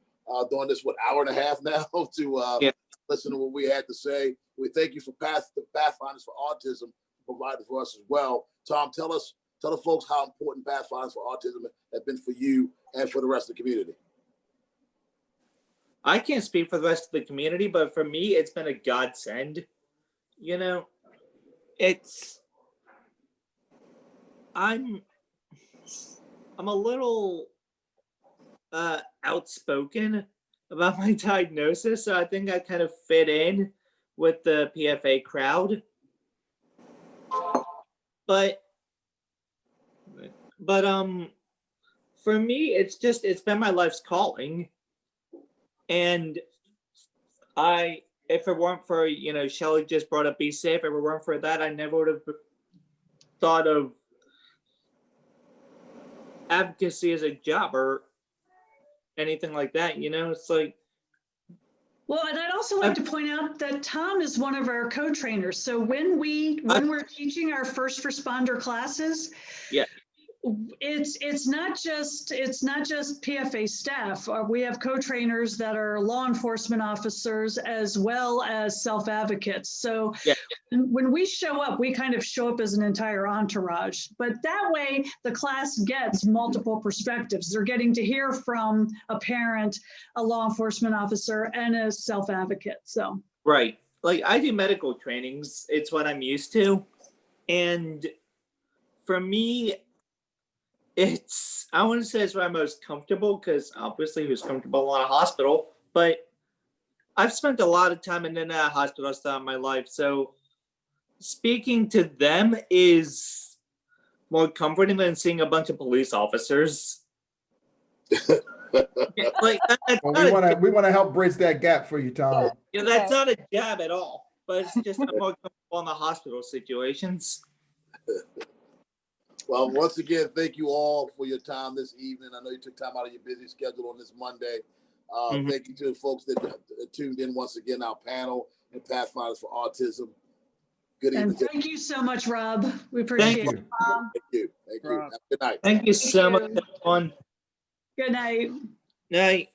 during this, hour and a half now to Yeah. listen to what we had to say. We thank you for the Pathfinders for Autism provided for us as well. Tom, tell the folks how important Pathfinders for Autism has been for you and for the rest of the community. I can't speak for the rest of the community, but for me, it's been a godsend. You know, I'm a little outspoken about my diagnosis, so I think I kind of fit in with the PFA crowd. But for me, it's been my life's calling. And if it weren't for, Shelly just brought up Be Safe, if it weren't for that, I never would have thought of advocacy as a job or anything like that. It's like, Well, and I'd also like to point out that Tom is one of our co-trainers. So when we're teaching our first responder classes, Yeah. it's not just PFA staff. We have co-trainers that are law enforcement officers as well as self-advocates. So Yeah. when we show up, we kind of show up as an entire entourage. But that way, the class gets multiple perspectives. They're getting to hear from a parent, a law enforcement officer, and a self-advocate. So right. Like, I do medical trainings. It's what I'm used to. And for me, I want to say it's where I'm most comfortable, because obviously who's comfortable in a hospital, but I've spent a lot of time in and out of hospitals throughout my life. So speaking to them is more comforting than seeing a bunch of police officers. Like, Well, we want to help bridge that gap for you, Tom. that's not a jab at all, but it's just I'm more comfortable in the hospital situations. Well, once again, thank you all for your time this evening. I know you took time out of your busy schedule on this Monday. Thank you to the folks that tuned in once again, our panel and Pathfinders for Autism. Good evening. and thank you so much, Rob. We appreciate Thank it. you. Thank you. Thank you. Rob. Have a good night. Thank you so much, you. everyone. Good night. Night.